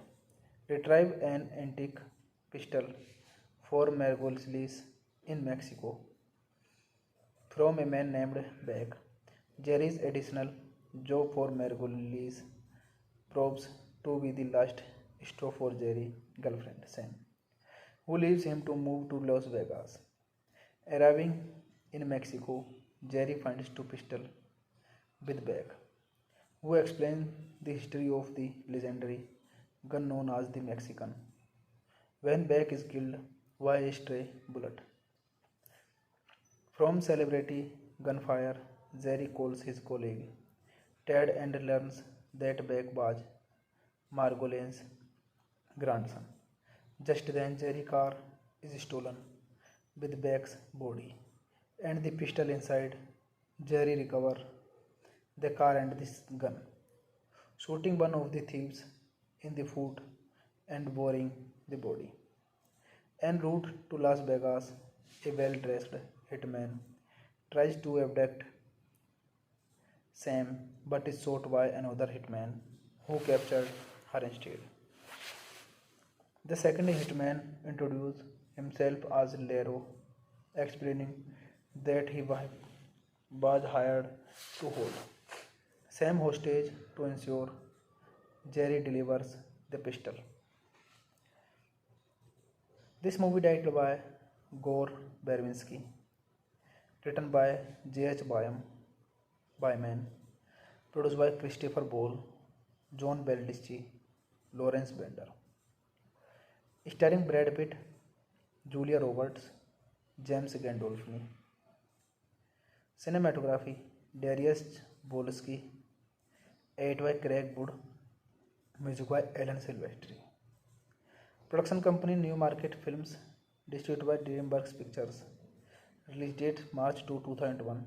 Retrieve an antique pistol for Margolis in Mexico from a man named Beck. Jerry's additional job for Margolis proves to be the last straw for Jerry's girlfriend, Sam, who leaves him to move to Las Vegas. Arriving in Mexico, Jerry finds two pistols with Beck, who explain the history of the legendary gun known as the Mexican. When Beck is killed by a stray bullet from celebrity gunfire, Jerry calls his colleague Ted and learns that Beck was Margolin's grandson. Just then, Jerry's car is stolen with Beck's body and the pistol inside. Jerry recovers the car and this gun, shooting one of the thieves in the foot and burying the body. En route to Las Vegas, a well-dressed hitman tries to abduct Sam but is shot by another hitman who captured her instead. The second hitman introduced himself as Lero, explaining that he was hired to hold Sam hostage to ensure Jerry delivers the pistol. This movie directed by Gore Verbinski, written by J.H. Byman, produced by Christopher Ball, John Baldicci, Lawrence Bender, starring Brad Pitt, Julia Roberts, James Gandolfini. Cinematography Darius Wolski, edited by Craig Wood, music by Alan Silvestri. Production company Newmarket Films, distributed by DreamWorks Pictures. Release date March 2, 2001.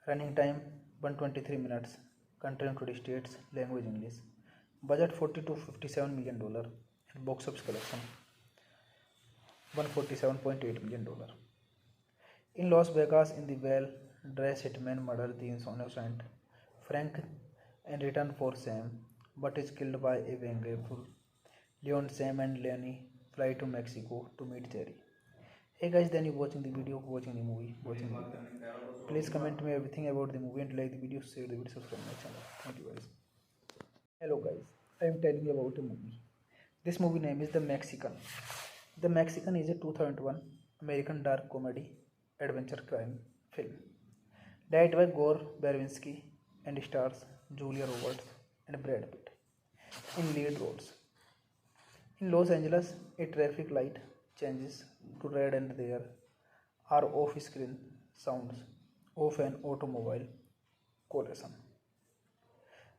Running time 123 minutes. Country and United States. Language English. Budget $40 to $57 million. And box office collection $147.8 million. In Las Vegas, in the well-dressed hitman murders the innocent Frank in return for Sam, but is killed by a vengeful Leon. Sam and Lenny fly to Mexico to meet Jerry. Hey guys, then you watching the video, watching the movie, watching the video. Please comment me everything about the movie and like the video, share the video, subscribe my channel. Thank you guys. Hello guys, I am telling you about a movie. This movie name is The Mexican. The Mexican is a 2001 American dark comedy adventure crime film. Directed by Gore Verbinski and stars Julia Roberts and Brad Pitt in lead roles. In Los Angeles, a traffic light changes to red and there are off-screen sounds of an automobile collision.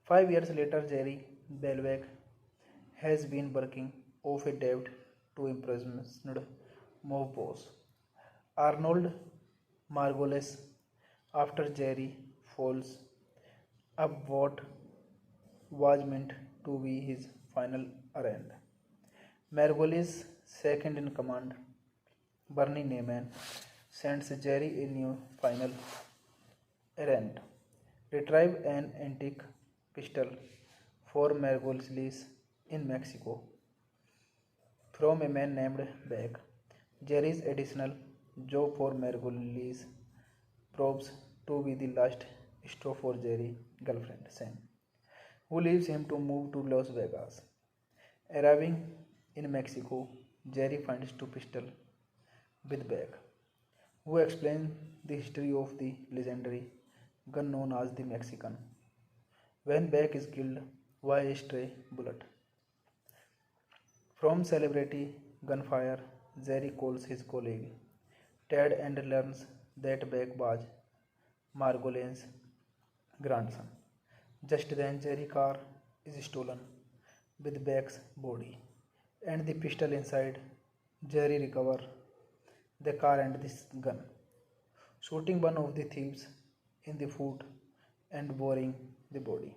5 years later, Jerry Belbeck has been working off a debt to imprisoned mob boss Arnold Margolis after Jerry falls up what was meant to be his final errand. Margolis, second in command, Bernie Neyman, sends Jerry a new final errand. Retrieve an antique pistol for Margolis in Mexico from a man named Beck. Jerry's additional job for Margolis proves to be the last straw for Jerry's girlfriend, Sam, who leaves him to move to Las Vegas. Arriving in Mexico, Jerry finds two pistols with Beck, who explains the history of the legendary gun known as the Mexican. When Beck is killed by a stray bullet from celebrity gunfire, Jerry calls his colleague Ted and learns that Beck was Margolin's grandson. Just then, Jerry's car is stolen with Beck's body and the pistol inside. Jerry recovers the car and this gun, shooting one of the thieves in the foot and burying the body.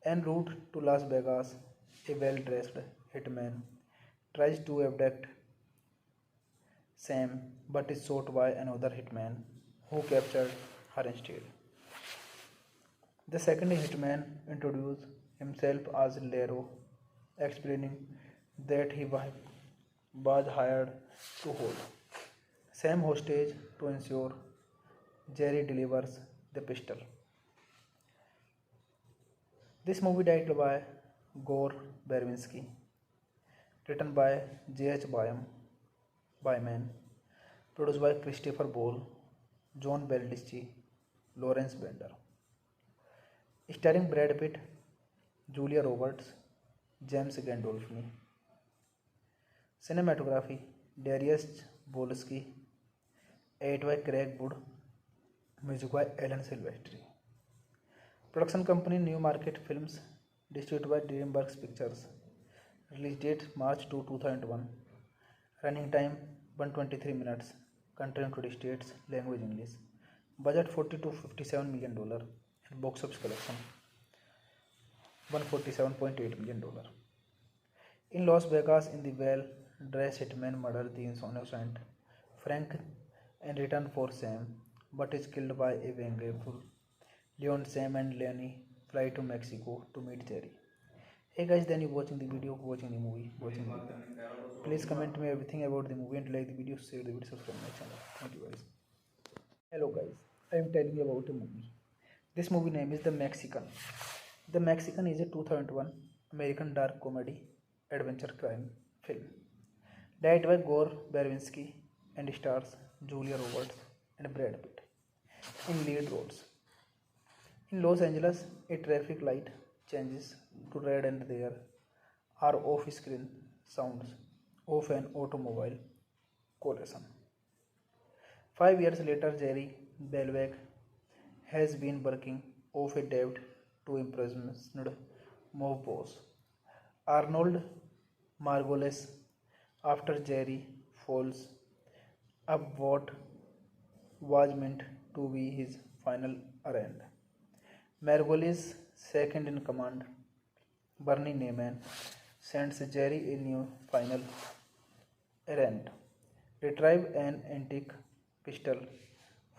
En route to Las Vegas, a well-dressed hitman tries to abduct Sam but is shot by another hitman who captured her instead. The second hitman introduced himself as Lero, explaining that he was hired to hold Sam hostage to ensure Jerry delivers the pistol. This movie directed by Gore Verbinski, written by J.H. Byman, produced by Christopher Ball, John Baldicci, Lawrence Bender, starring Brad Pitt, Julia Roberts, James Gandolfini. Cinematography Darius Bolsky, edited by Craig Wood, music by Alan Silvestri. Production company Newmarket Films, distributed by DreamWorks Pictures. Release date March 2, 2001. Running time 123 minutes. Country United States. Language English. Budget $40 to $57 million. And box office collection $147.8 million. In Las Vegas, in the well-dressed hitman murders the innocent Frank and return for Sam, but is killed by a vengeful Leon. Sam and Lenny fly to Mexico to meet Jerry. Hey guys, then you watching the video, watching the movie, watching the video. Please comment me everything about the movie and like the video, share the video, subscribe my channel. Thank you guys. Hello guys, I am telling you about a movie. This movie name is The Mexican. The Mexican is a 2001 American dark comedy adventure crime film. Directed by Gore Verbinski and stars Julia Roberts and Brad Pitt in lead roles. In Los Angeles, a traffic light changes to red and there are off-screen sounds of an automobile collision. 5 years later, Jerry Belweg has been working off a debt to imprisoned mob boss Arnold Margolis after Jerry falls up what was meant to be his final errand. Margolis' second in command, Bernie Neyman, sends Jerry a new final errand: retrieve an antique pistol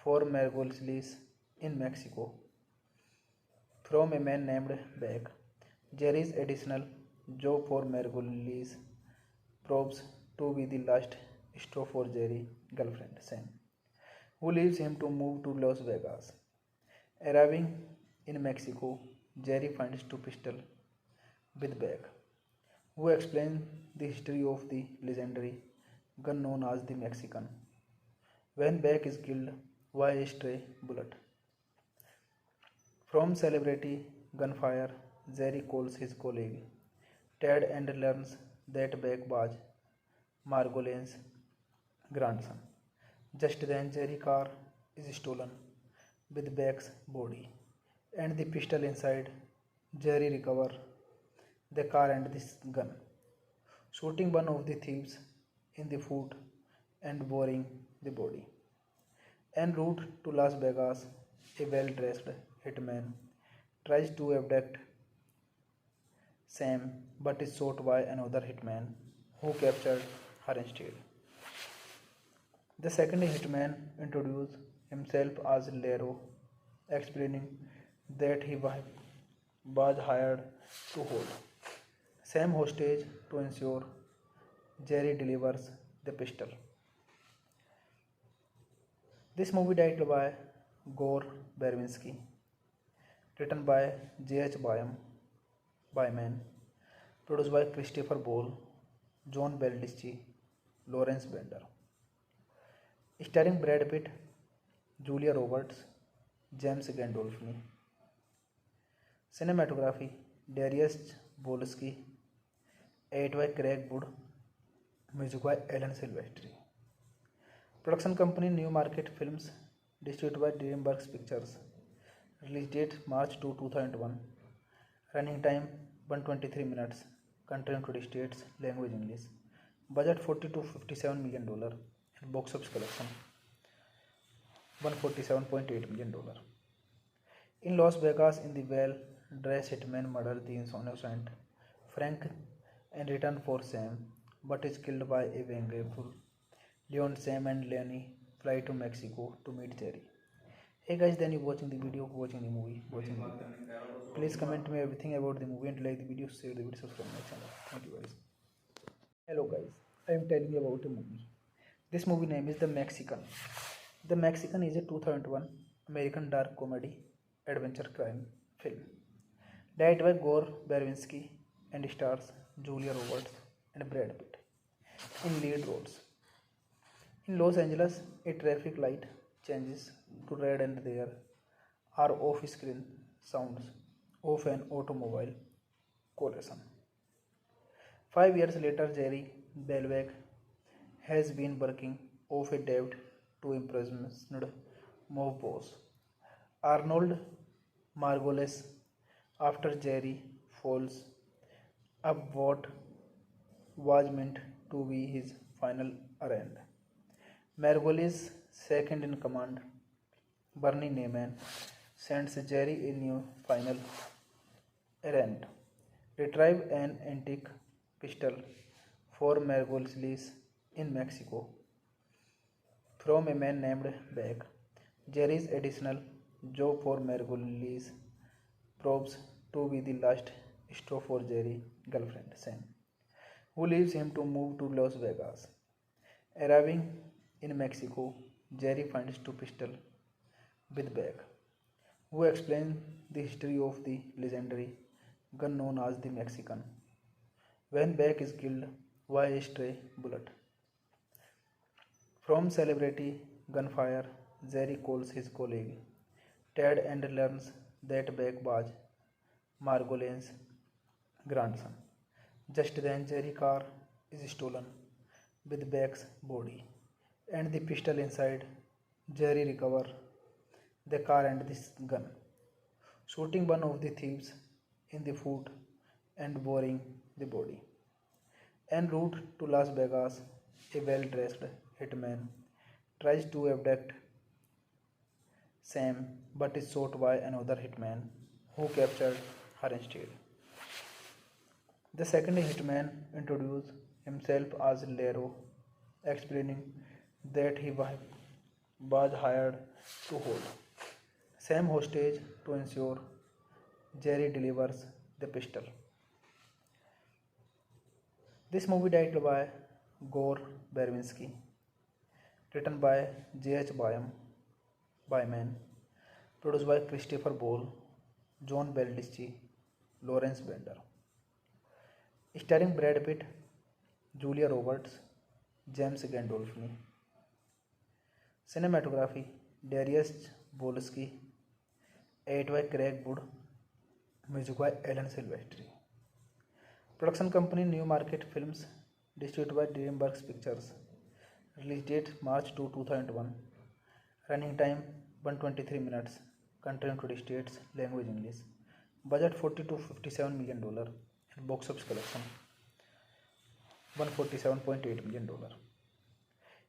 for Margolis in Mexico from a man named Beck. Jerry's additional job for Margolis proves to be the last straw for Jerry's girlfriend Sam, who leaves him to move to Las Vegas. Arriving in Mexico, Jerry finds two pistols with Beck, who explains the history of the legendary gun known as the Mexican. When Beck is killed by a stray bullet from celebrity gunfire, Jerry calls his colleague Ted and learns that Beck was Margolin's grandson. Just then, Jerry's car is stolen with Beck's body and the pistol inside. Jerry recovers the car and the gun, shooting one of the thieves in the foot and burying the body. En route to Las Vegas, a well-dressed hitman tries to abduct Sam but is shot by another hitman who captured her instead. The second hitman introduced himself as Lero, explaining that he was hired to hold Sam hostage to ensure Jerry delivers the pistol. This movie directed by Gore Verbinski, written by J.H. Byman, produced by Christopher Ball, John Baldicci, Lawrence Bender, starring Brad Pitt, Julia Roberts, James Gandolfini. Cinematography Darius Bolsky, edited by Craig Wood, music by Alan Silvestri. Production company Newmarket Films, distributed by DreamWorks Pictures. Release date March 2, 2001. Running time 123 minutes. Country United States. Language English. Budget $40 to $57 million. And box office collection $147.8 million. In Las Vegas, in the well-dressed hitman murders the innocent Frank and return for Sam, but is killed by a vengeful Leon. Sam and Lenny fly to Mexico to meet Jerry. Hey guys, then you watching the video, watching the movie, watching the video. Please comment me everything about the movie and like the video, share the video, subscribe my channel. Thank you guys. Hello guys, I am telling you about a movie. This movie name is The Mexican. The Mexican is a 2001 American dark comedy adventure crime film. Directed by Gore Verbinski and stars Julia Roberts and Brad Pitt in lead roles. In Los Angeles, a traffic light changes to red and there are off-screen sounds of an automobile collision. 5 years later, Jerry Belweg has been working off a debt to imprisoned mob boss Arnold Margolis after Jerry falls up what was meant to be his final errand. Margolis' second in command, Bernie Neyman, sends Jerry a new final errand. Retrieve an antique pistol for Margolis in Mexico from a man named Beck. Jerry's additional job for Margolis proves to be the last straw for Jerry's girlfriend, Sam, who leaves him to move to Las Vegas. Arriving in Mexico, Jerry finds two pistols with Beck, who explains the history of the legendary gun known as the Mexican. When Beck is killed by a stray bullet from celebrity gunfire, Jerry calls his colleague Ted and learns that Beck was Margolin's grandson. Just then, Jerry's car is stolen with Beck's body and the pistol inside. Jerry recovers the car and this gun, shooting one of the thieves in the foot and burying the body. En route to Las Vegas, a well-dressed hitman tries to abduct Sam but is shot by another hitman who captured her instead. The second hitman introduces himself as Lero, explaining that he was hired to hold Sam hostage to ensure Jerry delivers the pistol. This movie directed by Gore Verbinski, written by J.H. Byman, produced by Christopher Ball, John Baldicci, Lawrence Bender, starring Brad Pitt, Julia Roberts, James Gandolfini. Cinematography Darius Wolski, edited by Craig Wood, music by Alan Silvestri. Production company Newmarket Films, distributed by DreamWorks Pictures. Release date March 2, 2001. Running time 123 minutes. Country United States. Language English. Budget $40 to $57 million. And box office collection $147.8 million.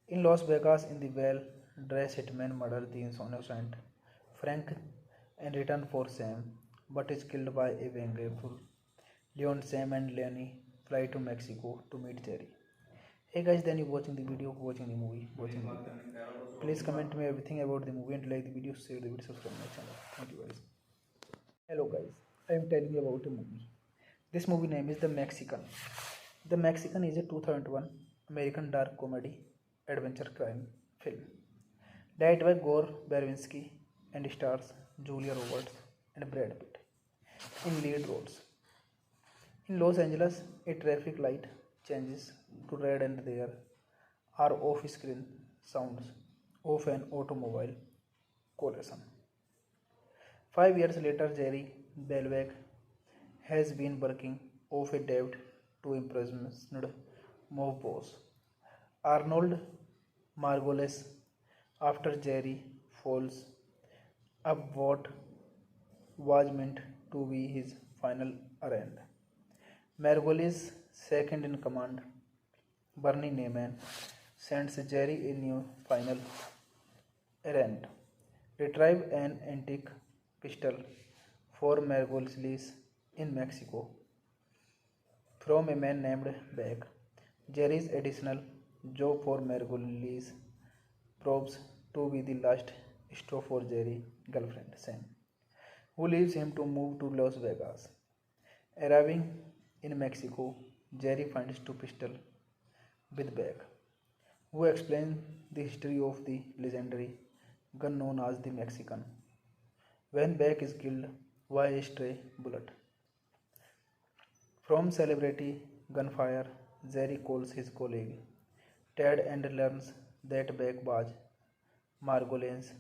In Las Vegas, in the well-dressed hitman murders the innocent Frank and return for Sam, but is killed by a vengeful Leon. Sam and Lenny fly to Mexico to meet Jerry. Hey guys, then you watching the video, watching the movie, watching the video. Please comment me everything about the movie and like the video, share the video, subscribe my channel. Thank you guys. Hello guys, I am telling you about a movie. This movie name is The Mexican. The Mexican is a 2001 American dark comedy adventure crime film. Directed by Gore Verbinski and stars Julia Roberts and Brad Pitt in lead roles. In Los Angeles, a traffic light changes to red and there are off-screen sounds of an automobile collision. 5 years later, Jerry Belweg has been working off a debt to imprisoned mob boss Arnold Margolis after Jerry falls up what was meant to be his final errand. Margolis' second in command, Bernie Neyman, sends Jerry a new final errand. Retrieve an antique pistol for Margolis in Mexico from a man named Beck. Jerry's additional job for Margolis proves to be the last store for Jerry's girlfriend Sam, who leaves him to move to Las Vegas. Arriving in Mexico, Jerry finds two pistols with Beck, who explain the history of the legendary gun known as the Mexican. When Beck is killed by a stray bullet from celebrity gunfire, Jerry calls his colleague Ted and learns that Beck was Margolin's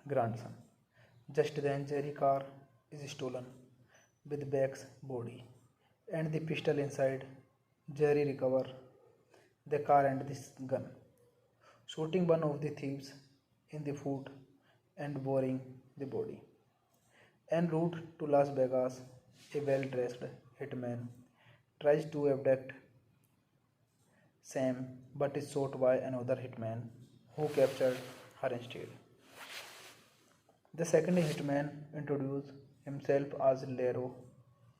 grandson. Just then, Jerry's car is stolen with Beck's body and the pistol inside. Jerry recovers the car and this gun, shooting one of the thieves in the foot and burying the body. En route to Las Vegas, a well dressed hitman tries to abduct Sam but is shot by another hitman who captured her instead. The second hitman introduced himself as Lero,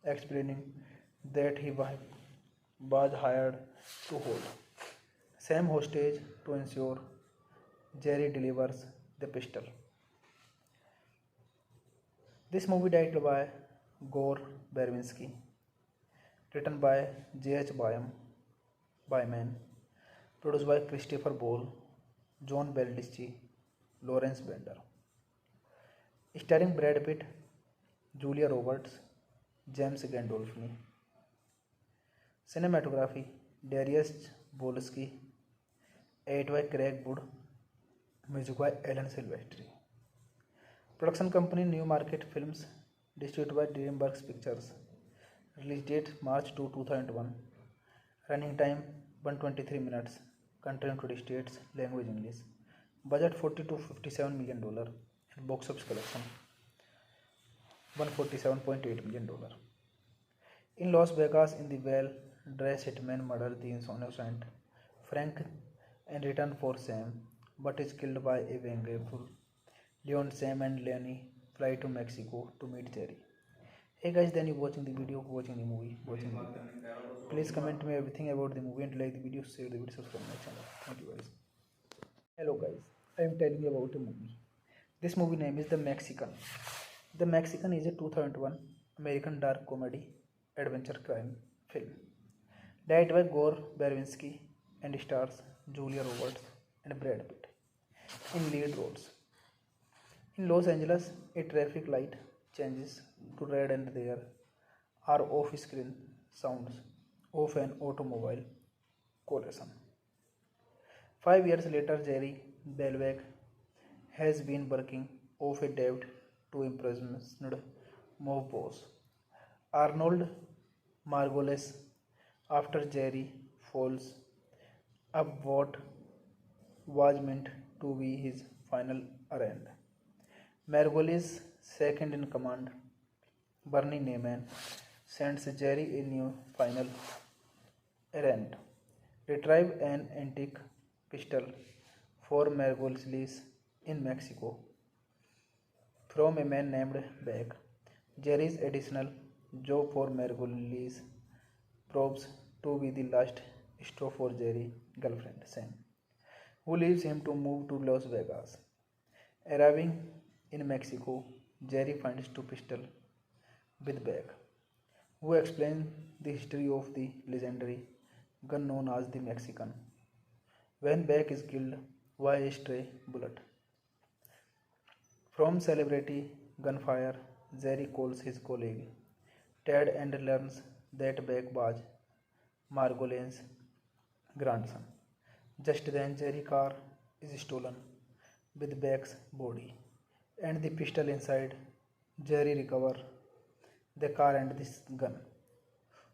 explaining that he was hired to hold Sam hostage to ensure Jerry delivers the pistol. This movie directed by Gore Verbinski, written by J.H. Byman, produced by Christopher Ball, John Baldicci, Lawrence Bender, starring Brad Pitt, Julia Roberts, James Gandolfini. Cinematography Darius Wolski, edited by Craig Wood, music by Alan Silvestri. Production company Newmarket Films, distributed by DreamWorks Pictures. Release date March 2, 2001. Running time 123 minutes. Country and United States. Language English. Budget $40 to $57 million. And box office collection $147.8 million. In Las Vegas, in the well-dressed hitman murders the innocent Frank in return for Sam, but is killed by a vengeful Leon. Sam and Lenny fly to Mexico to meet Jerry. Hey guys, then you watching the video, watching the movie, watching the video. Please comment me everything about the movie and like the video, share the video, subscribe my channel. Thank you guys. Hello guys, I am telling you about a movie. This movie name is The Mexican. The Mexican is a 2001 American dark comedy adventure crime film. Directed by Gore Verbinski and stars Julia Roberts and Brad Pitt in lead roles. In Los Angeles, a traffic light changes to red and there are off-screen sounds of an automobile collision. 5 years later, Jerry Belweg has been working off a debt to imprisoned mob boss Arnold Margolis after Jerry falls up what was meant to be his final errand. Margolis' second in command, Bernie Neyman, sends Jerry a new final errand: retrieve an antique pistol for Margolis in Mexico from a man named Beck. Jerry's additional job for Margolis proves to be the last straw for Jerry's girlfriend Sam, who leaves him to move to Las Vegas. Arriving in Mexico, Jerry finds two pistols with Beck, who explains the history of the legendary gun known as the Mexican. When Beck is killed by a stray bullet from celebrity gunfire, Jerry calls his colleague Ted and learns that Beck was Margolin's grandson. Just then, Jerry's car is stolen with Beck's body and the pistol inside. Jerry recovers the car and this gun,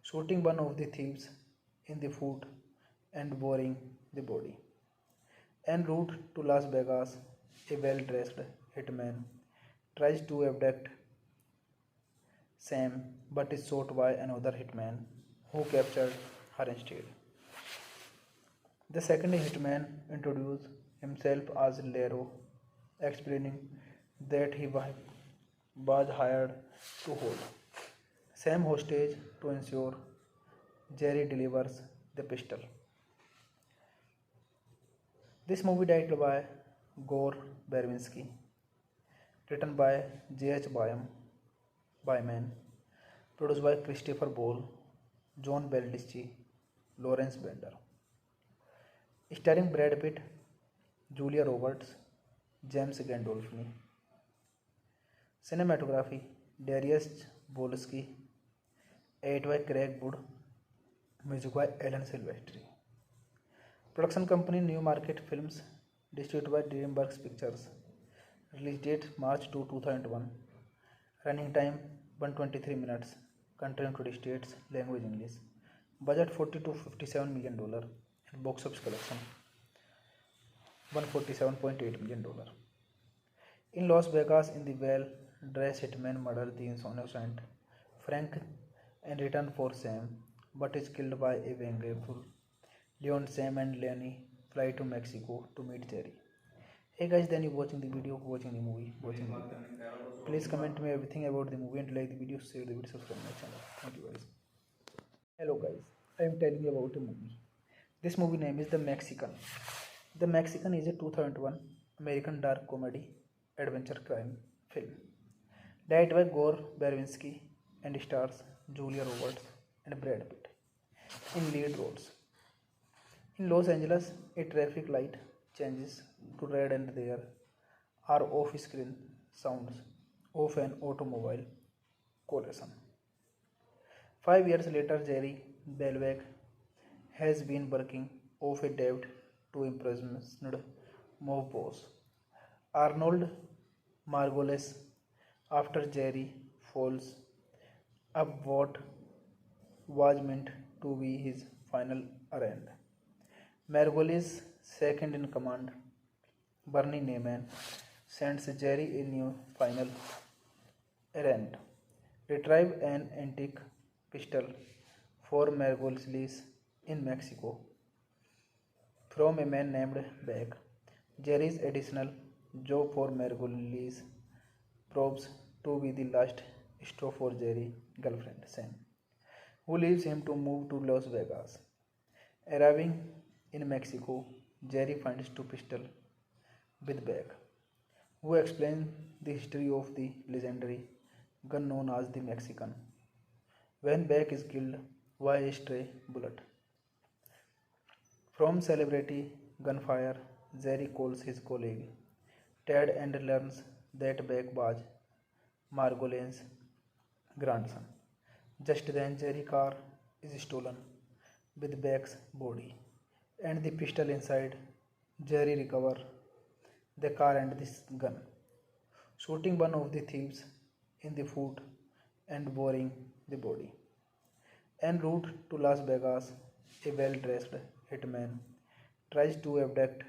shooting one of the thieves in the foot and burying the body. En route to Las Vegas, a well-dressed hitman tries to abduct Sam but is shot by another hitman who captured her instead. The second hitman introduced himself as Lero, explaining that he was hired to hold Sam hostage to ensure Jerry delivers the pistol. This movie directed by Gore Verbinski, written by J.H. Byman, produced by Christopher Ball, John Baldicci, Lawrence Bender, starring Brad Pitt, Julia Roberts, James Gandolfini. Cinematography Darius Wolski, edited by Craig Wood, music by Alan Silvestri. Production company Newmarket Films, distributed by DreamWorks Pictures. Release date March 2, 2001. Running time 123 minutes. Country United States. Language English. Budget $40 to $57 million. And box office collection $147.8 million. In Las Vegas, in the well-dressed hitman murders the innocent Frank and return for Sam, but is killed by a vengeful Leon. Sam and Lenny fly to Mexico to meet Jerry. Hey guys, then you watching the video, watching the movie, watching the video. Please comment me everything about the movie and like the video, share the video, subscribe my channel. Thank you guys. Hello guys, I am telling you about a movie. This movie name is The Mexican. The Mexican is a 2001 American dark comedy adventure crime film. Directed by Gore Verbinski and stars Julia Roberts and Brad Pitt in lead roles. In Los Angeles, a traffic light changes to red and there are off-screen sounds of an automobile collision. 5 years later, Jerry Belweg has been working off a debt to imprisoned mob boss Arnold Margolis after Jerry falls up what was meant to be his final errand. Margolis' second in command, Bernie Neyman, sends Jerry a new final errand: retrieve an antique pistol for Margolis in Mexico from a man named Beck. Jerry's additional job for Margolis proves to be the last straw for Jerry's girlfriend Sam, who leaves him to move to Las Vegas. Arriving in Mexico, Jerry finds two pistols with Beck, who explains the history of the legendary gun known as the Mexican. When Beck is killed by a stray bullet from celebrity gunfire, Jerry calls his colleague Ted and learns that Beck was Margolin's grandson. Just then, Jerry's car is stolen with Beck's body and the pistol inside. Jerry recovers the car and the gun, shooting one of the thieves in the foot and burying the body. En route to Las Vegas, a well-dressed hitman tries to abduct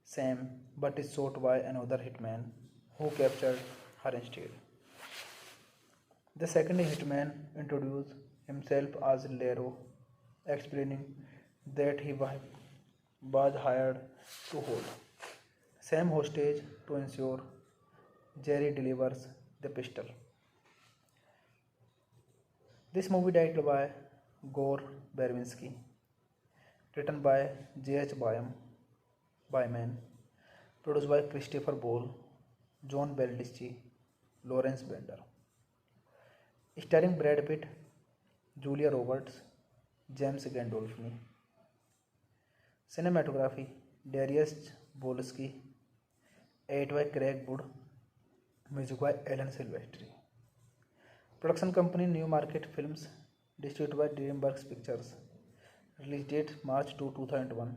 Sam but is shot by another hitman who captured her instead. The second hitman introduces himself as Lero, explaining that he was hired to hold Sam hostage to ensure Jerry delivers the pistol. This movie directed by Gore Verbinski, written by J.H. Byman, produced by Christopher Ball, John Baldicci, Lawrence Bender, starring Brad Pitt, Julia Roberts, James Gandolfini. Cinematography Darius Wolski, edited by Craig Wood, music by Alan Silvestri. Production company Newmarket Films, distributed by DreamWorks Pictures. Release date March 2, 2001.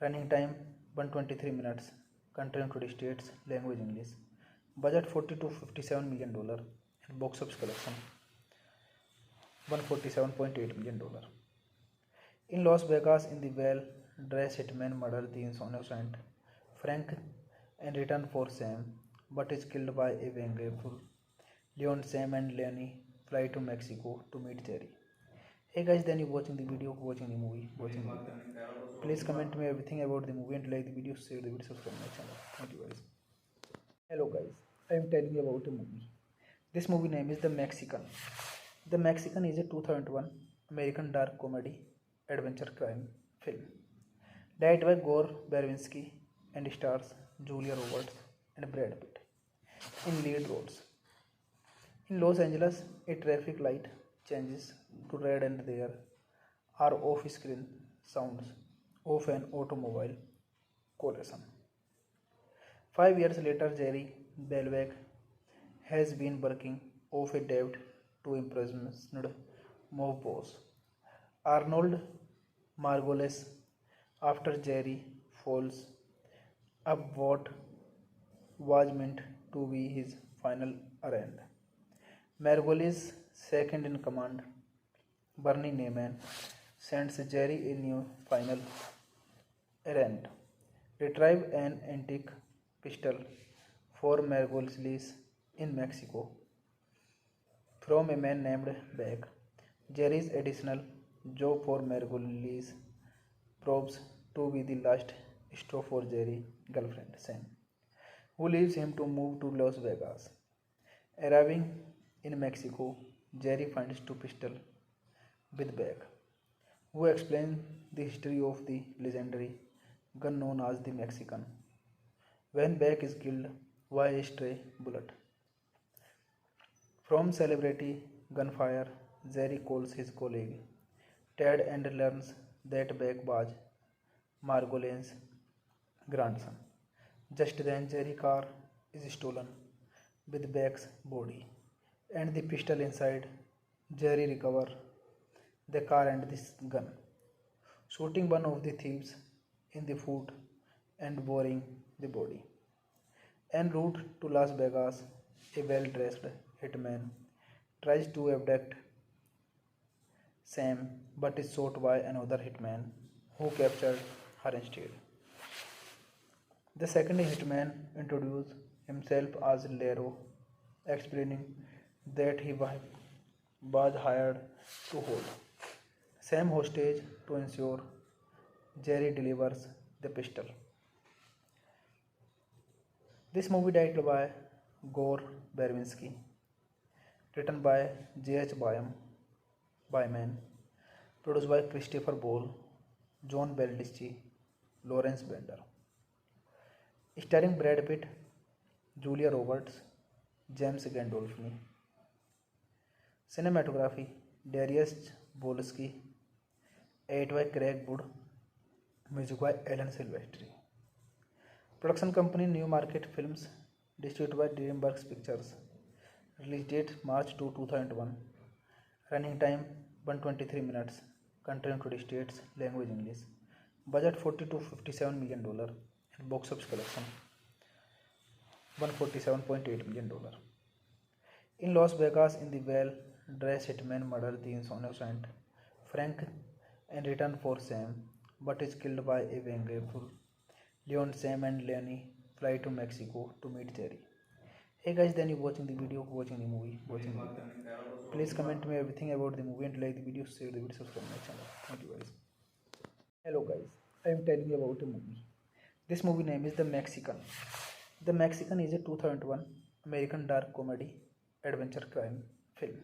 Running time 123 minutes. Country United States. Language English. Budget $40 to $57 million. And box office collection $147.8 million. In Las Vegas, in the well-dressed hitman murders the innocent Frank and return for Sam, but is killed by a vengeful Leon. Sam and Lenny fly to Mexico to meet Jerry. Hey guys, then you watching the video, watching the movie, watching the video. Please comment me everything about the movie and like the video, share the video, subscribe my channel. Thank you guys. Hello guys, I am telling you about a movie. This movie name is The Mexican. The Mexican is a 2001 American dark comedy adventure crime film. Directed by Gore Verbinski and stars Julia Roberts and Brad Pitt in lead roles. In Los Angeles, a traffic light changes to red and there are off-screen sounds of an automobile collision. 5 years later, Jerry Belweg has been working off a debt to impressed mob boss Arnold Margolis after Jerry falls up what was meant to be his final errand. Margolis' second in command, Bernie Neyman, sends Jerry a new final errand. Retrieve an antique pistol for Margolis in Mexico from a man named Beck. Jerry's additional job for Margolis proves to be the last straw for Jerry's girlfriend, Sam, who leaves him to move to Las Vegas. Arriving in Mexico, Jerry finds two pistols with Beck, who explains the history of the legendary gun known as the Mexican. When Beck is killed by a stray bullet from celebrity gunfire, Jerry calls his colleague Ted and learns that Beck was Margolin's grandson. Just then, Jerry's car is stolen with Beck's body and the pistol inside. Jerry recovers the car and the gun, shooting one of the thieves in the foot and burying the body. En route to Las Vegas, a well-dressed hitman tries to abduct Sam but is shot by another hitman who captured her instead. The second hitman introduced himself as Lero, explaining that he was hired to hold Sam hostage to ensure Jerry delivers the pistol. This movie directed by Gore Verbinski, written by J.H. Byman, produced by Christopher Ball, John Baldicci, Lawrence Bender, starring Brad Pitt, Julia Roberts, James Gandolfini. Cinematography Darius Bolsky, edited by Craig Wood, music by Alan Silvestri. Production company Newmarket Films, distributed by DreamWorks Pictures. Release date March 2, 2001. Running time 123 minutes. Country United States. Language English. Budget $40 to $57 million. And box office collection $147.8 million. In Las Vegas, in the well-dressed hitman murders the innocent Frank in return for Sam, but is killed by a vengeful Leon. Sam and Lenny fly to Mexico to meet Jerry. Hey guys, then you watching the video, watching the movie, watching the video. Please comment me everything about the movie and like the video, share the video, subscribe my channel. Thank you guys. Hello guys, I am telling you about a movie. This movie name is The Mexican. The Mexican is a 2001 American dark comedy adventure crime film.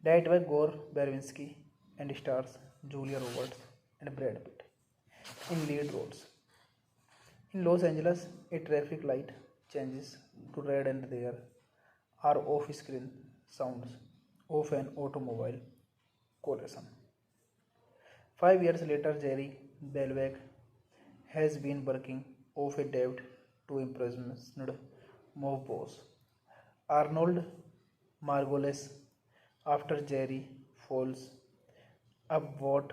Directed by Gore Verbinski and stars Julia Roberts and Brad Pitt in lead roles. In Los Angeles, a traffic light changes to red and there are off-screen sounds of an automobile collision. 5 years later, Jerry Belweg has been working off a debt to impressed mob boss Arnold Margolis after Jerry falls up what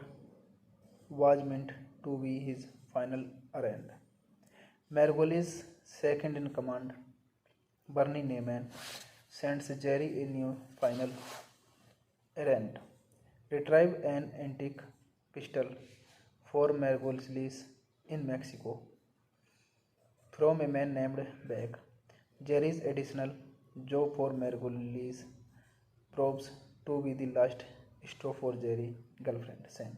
was meant to be his final errand. Margolis' second in command, Bernie Neyman, sends Jerry a new final errand. Retrieve an antique pistol for Margolis in Mexico from a man named Beck. Jerry's additional job for Margolis proves to be the last straw for Jerry's girlfriend, Sam,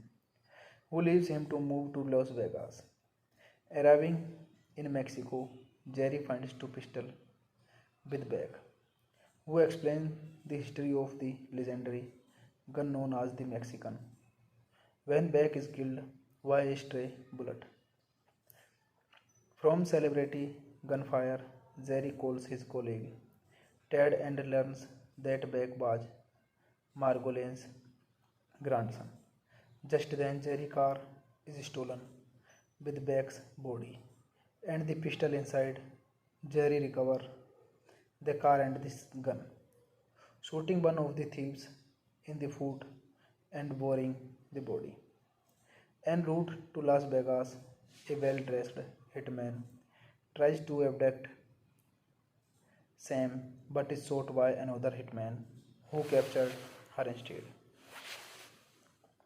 who leaves him to move to Las Vegas. Arriving in Mexico, Jerry finds two pistols with Beck, who explains the history of the legendary gun known as the Mexican. When Beck is killed by a stray bullet from celebrity gunfire, Jerry calls his colleague Ted and learns that Beck was Margolin's grandson. Just then, Jerry's car is stolen with Beck's body and the pistol inside. Jerry recovers the car and this gun, shooting one of the thieves in the foot and burying the body. En route to Las Vegas, a well dressed hitman tries to abduct Sam but is shot by another hitman who captured her instead.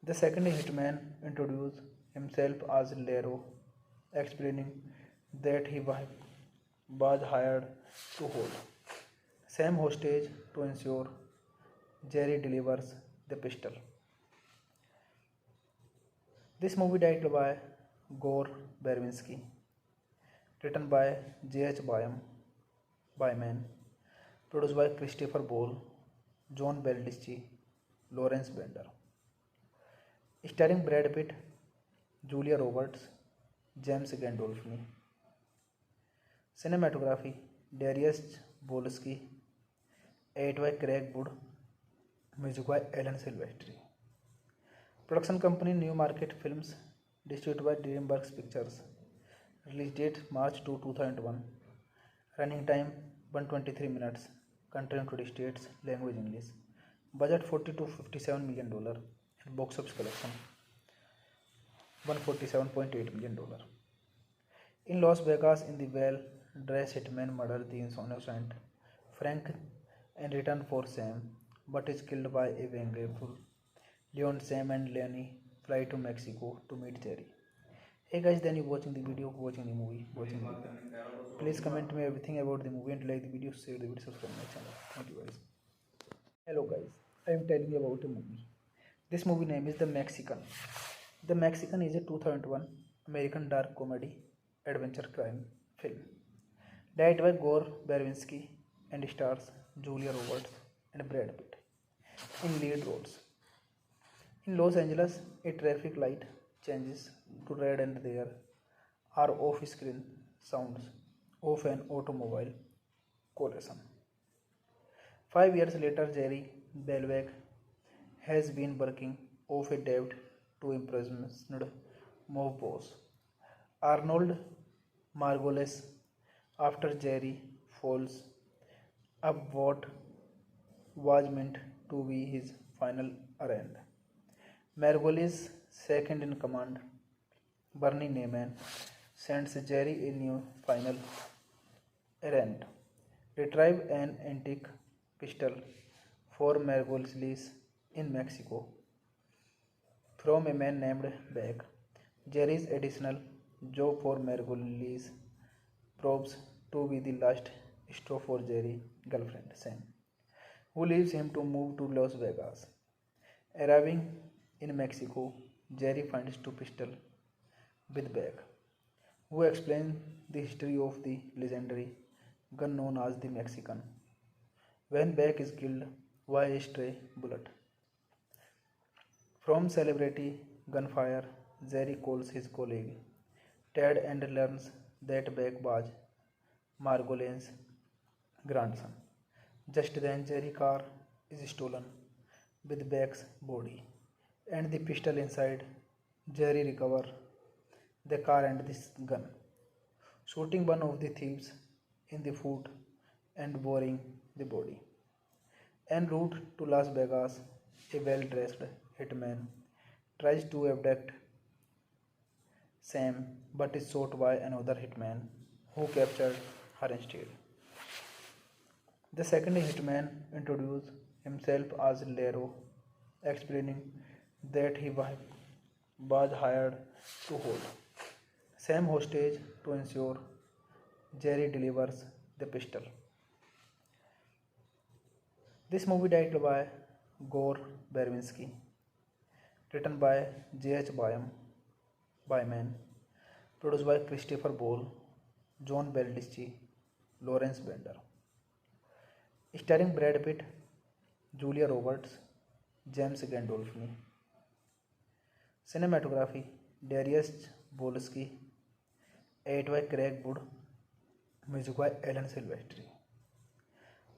The second hitman introduced himself as Lero, explaining that he was hired to hold Sam hostage to ensure Jerry delivers the pistol. This movie directed by Gore Verbinski, written by J.H. Byman, produced by Christopher Ball, John Baldicci, Lawrence Bender, starring Brad Pitt, Julia Roberts, James Gandolfini. Cinematography Darius Wolski, edited by Craig Wood, music by Alan Silvestri. Production company Newmarket Films, distributed by DreamWorks Pictures. Release date March 2, 2001. Running time 123 minutes. Country and United States. Language English. Budget $40 to $57 million. And box office collection $147.8 million. In Las Vegas, in the well-dressed hitman murders the innocent Frank in return for Sam, but is killed by a vengeful Leon. Sam and Lenny fly to Mexico to meet Jerry. Hey guys, then you watching the video, watching the movie, watching the video. Please comment me everything about the movie and like the video, share the video, subscribe my channel. Thank you guys. Hello guys, I am telling you about a movie. This movie name is The Mexican. The Mexican is a 2001 American dark comedy adventure crime film. Directed by Gore Verbinski and stars Julia Roberts and Brad Pitt in lead roles. In Los Angeles, a traffic light changes to red and there are off-screen sounds of an automobile collision. 5 years later, Jerry Belweg has been working off a debt to imprisoned mob boss Arnold Margolis after Jerry falls up what was meant to be his final errand. Margolis' second in command, Bernie Neyman, sends Jerry a new final errand: retrieve an antique pistol for Margolis in Mexico from a man named Beck. Jerry's additional job for Margolis proves to be the last straw for Jerry's girlfriend Sam, who leaves him to move to Las Vegas. Arriving in Mexico, Jerry finds two pistols with Beck, who explains the history of the legendary gun known as the Mexican. When Beck is killed by a stray bullet from celebrity gunfire, Jerry calls his colleague Ted and learns that Beck was Margolin's grandson. Just then, Jerry's car is stolen with Beck's body and the pistol inside. Jerry recovers the car and this gun, shooting one of the thieves in the foot and burying the body. En route to Las Vegas, a well-dressed hitman tries to abduct Sam but is shot by another hitman who captured her instead. The second hitman introduced himself as Lero, explaining that he was hired to hold Sam hostage to ensure Jerry delivers the pistol. This movie directed by Gore Verbinski, written by J.H. Byman, produced by Christopher Ball, John Baldicci, Lawrence Bender, starring Brad Pitt, Julia Roberts, James Gandolfini. Cinematography Darius Wolski, edited by Craig Wood, Music by Alan Silvestri.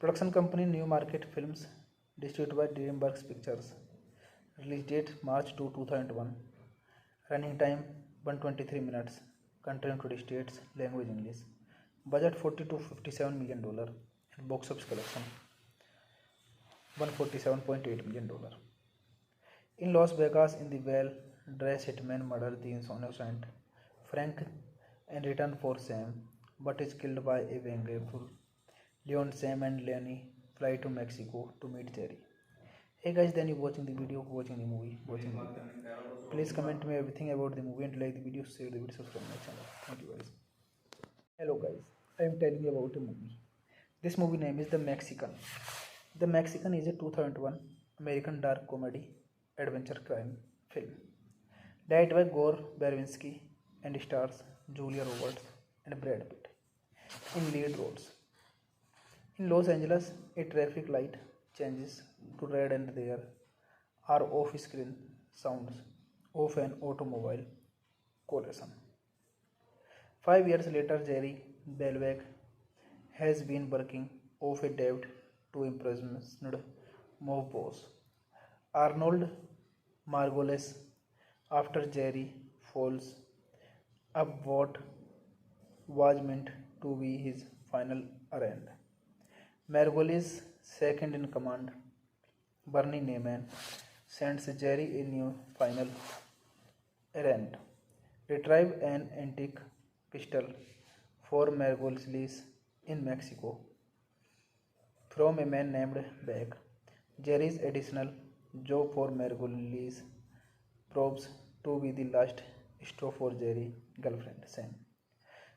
Production company New Market Films. Distributed by DreamWorks Pictures. Release date March 2, 2001. Running time 123 minutes. Country and United States. Language English. Budget $40 to $57 million. And box office collection $147.8 million. In Las Vegas, in the well-dressed hitman murders the innocent Frank and return for Sam, but is killed by a vengeful Leon. Sam and Lenny fly to Mexico to meet Jerry. Hey guys, then you watching the video, watching the movie, watching the video. Please comment me everything about the movie and like the video, share the video, subscribe my channel. Thank you guys. Hello guys, I am telling you about a movie. This movie name is The Mexican. The Mexican is a 2001 American dark comedy adventure crime film. Directed by Gore Verbinski and stars Julia Roberts and Brad Pitt in lead roles. In Los Angeles, a traffic light changes to red and there are off-screen sounds of an automobile collision. 5 years later, Jerry Belweg has been working off a debt to imprisoned mob boss Arnold Margolis after Jerry falls up what was meant to be his final errand. Margolis' second in command, Bernie Neyman, sends Jerry a new final errand: retrieve an antique pistol for Margolis in Mexico from a man named Beck. Jerry's additional job for Margolis proves to be the last straw for Jerry's girlfriend Sam,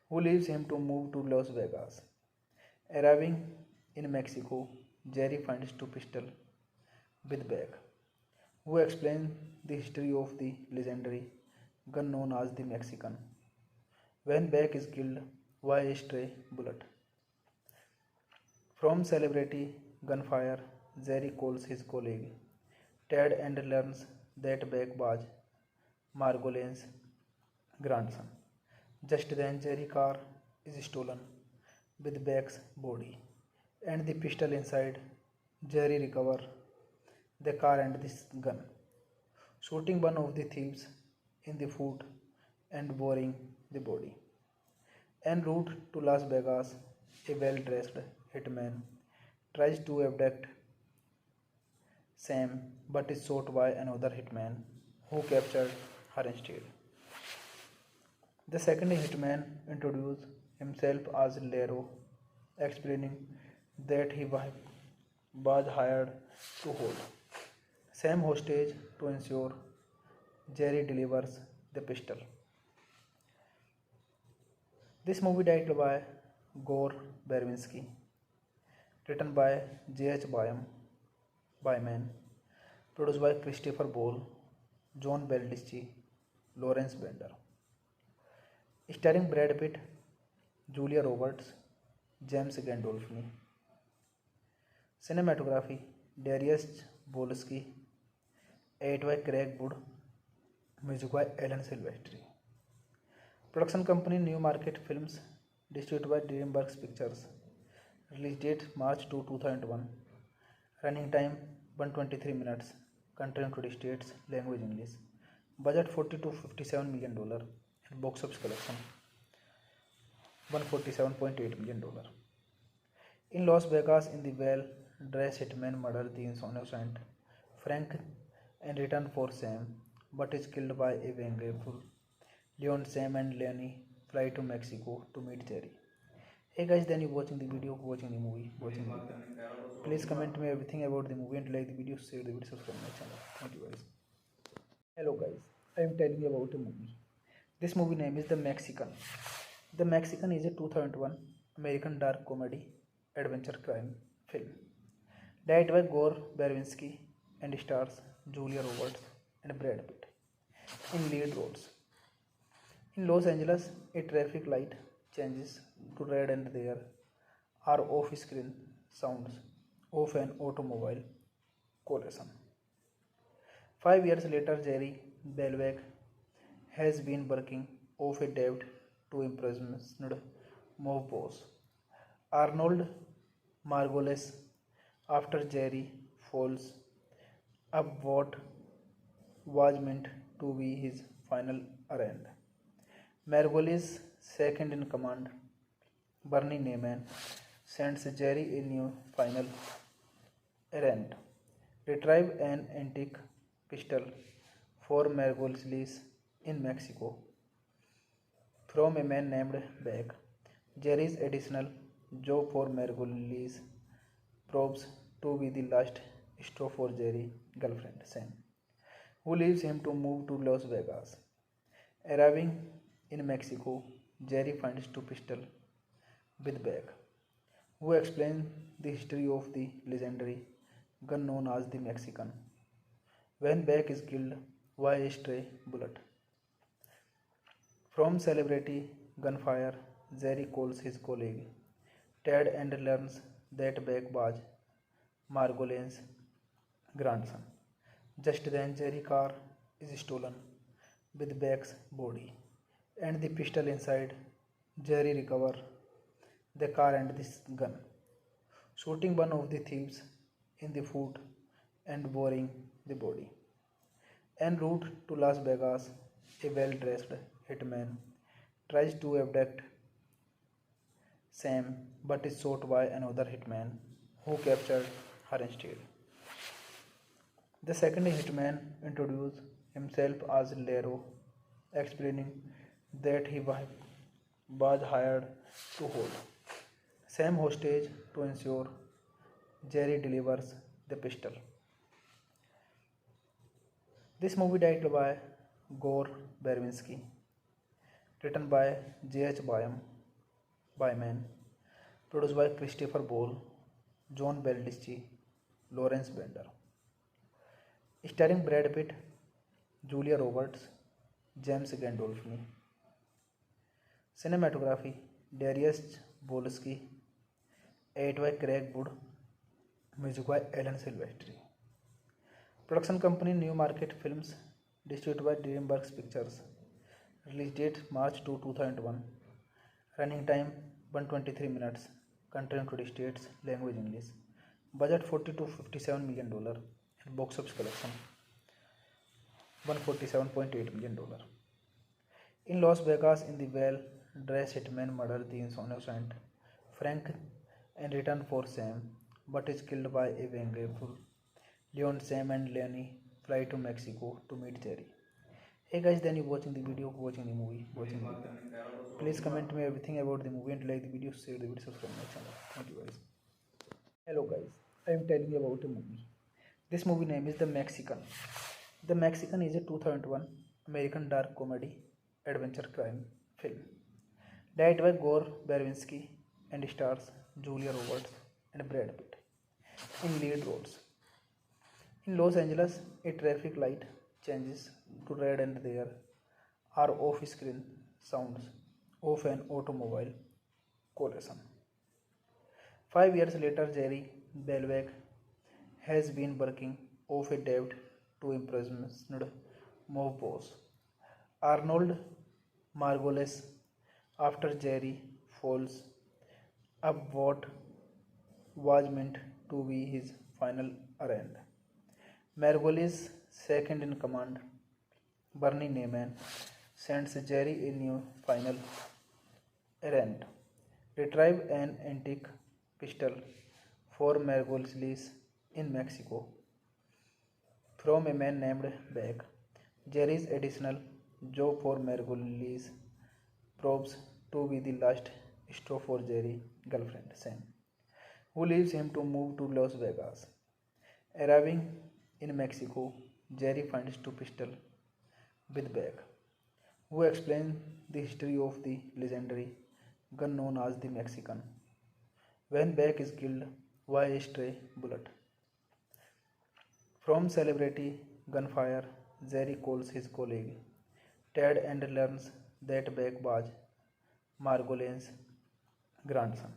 who leaves him to move to Las Vegas. Arriving in Mexico, Jerry finds two pistols with Beck, who explains the history of the legendary gun known as the Mexican. When Beck is killed by a stray bullet from celebrity gunfire, Jerry calls his colleague Ted and learns that Beck was Margolin's grandson. Just then, Jerry's car is stolen with Beck's body and the pistol inside. Jerry recovers the car and this gun, shooting one of the thieves in the foot and burying the body. En route to Las Vegas, a well-dressed hitman tries to abduct Sam but is shot by another hitman who captured her instead. The second hitman introduces himself as Lero, explaining that he was hired to hold Sam hostage to ensure Jerry delivers the pistol. This movie directed by Gore Verbinski, written by J.H. Byman, produced by Christopher Ball, John Baldicci, Lawrence Bender, starring Brad Pitt, Julia Roberts, James Gandolfini. Cinematography Darius Wolski, edited by Craig Wood, music by Alan Silvestri. Production company New Market Films, distributed by DreamWorks Pictures. Release date March 2, 2001. Running time 123 minutes. Country and United States. Language English. Budget $40 to $57 million. And box office collection $147.8 million. In Las Vegas, in the well-dressed hitman murders the innocent Frank and return for Sam, but is killed by a vengeful Leon. Sam and Lenny fly to Mexico to meet Jerry. Hey guys, then you watching the video, watching the movie, watching the video. Please comment me everything about the movie and like the video, share the video, subscribe my channel. Thank you guys. Hello guys, I am telling you about a movie. This movie name is The Mexican. The Mexican is a 2001 American dark comedy adventure crime film. Directed by Gore Verbinski and stars Julia Roberts and Brad Pitt in lead roles. In Los Angeles, a traffic light changes to red and there are off-screen sounds of an automobile collision. 5 years later, Jerry Belweg has been working off a debt to imprisoned mob boss Arnold Margolis after Jerry falls up what was meant to be his final errand. Margolis, second in command, Bernie Neyman, sends Jerry a new final errand. Retrieve an antique pistol for Margolis in Mexico from a man named Beck. Jerry's additional job for Margolis proves to be the last straw for Jerry's girlfriend, Sam, who leaves him to move to Las Vegas. Arriving in Mexico, Jerry finds two pistols with Beck, who explains the history of the legendary gun known as the Mexican. When Beck is killed by a stray bullet from celebrity gunfire, Jerry calls his colleague Ted and learns that Beck was Margolin's grandson. Just then, Jerry's car is stolen with Beck's body and the pistol inside. Jerry recovers the car and the gun, shooting one of the thieves in the foot and burying the body. En route to Las Vegas, a well-dressed hitman tries to abduct Sam but is shot by another hitman who captured her instead. The second hitman introduced himself as Lero, explaining that he was hired to hold Sam hostage to ensure Jerry delivers the pistol. This movie directed by Gore Verbinski, written by J.H. Byman, produced by Christopher Ball, John Baldicci, Lawrence Bender, starring Brad Pitt, Julia Roberts, James Gandolfini. Cinematography Darius Bolsky, edited by Craig Wood, music by Alan Silvestri. Production company New Market Films, distributed by DreamWorks Pictures. Release date March 2, 2001. Running time 123 minutes. Country and United States. Language English. Budget $40 to $57 million. And box office collection $147.8 million. In Las Vegas, in the well-dressed hitman murders the innocent Frank in return for Sam, but is killed by a vengeful Leon. Sam and Lenny fly to Mexico to meet Jerry. Hey guys, then you watching the video, watching the movie, watching the video. Please comment me everything about the movie and like the video, share the video, subscribe my channel. Thank you guys. Hello guys, I am telling you about a movie. This movie name is The Mexican. The Mexican is a 2001 American dark comedy adventure crime film. Directed by Gore Verbinski and stars Julia Roberts and Brad Pitt in lead roles. In Los Angeles, a traffic light changes to red and there are off-screen sounds of an automobile collision. 5 years later, Jerry Belbeck has been working off a debt to imprisoned mob boss Arnold Margolis after Jerry falls up what was meant to be his final errand. Margolis, second in command, Bernie Neyman, sends Jerry a new final errand. Retrieve an antique pistol for Margolis in Mexico from a man named Beck. Jerry's additional job for Margolis proves to be the last straw for Jerry's girlfriend, Sam, who leaves him to move to Las Vegas. Arriving in Mexico, Jerry finds two pistols with Beck, who explains the history of the legendary gun known as the Mexican. When Beck is killed by a stray bullet from celebrity gunfire, Jerry calls his colleague Ted and learns that Beck was Margolin's grandson.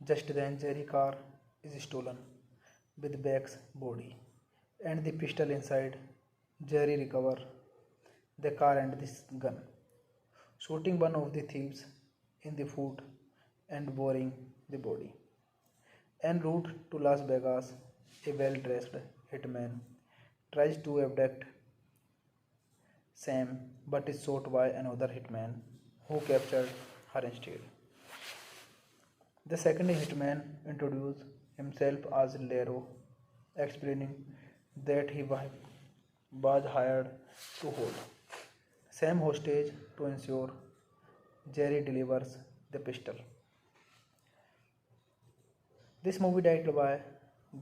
Just then, Jerry's car is stolen with Beck's body and the pistol inside. Jerry recovers the car and the gun, shooting one of the thieves in the foot and boring the body. En route to Las Vegas, a well dressed hitman tries to abduct Sam but is shot by another hitman who captured her instead. The second hitman introduced himself as Lero, explaining that he was hired to hold Sam hostage to ensure Jerry delivers the pistol. This movie directed by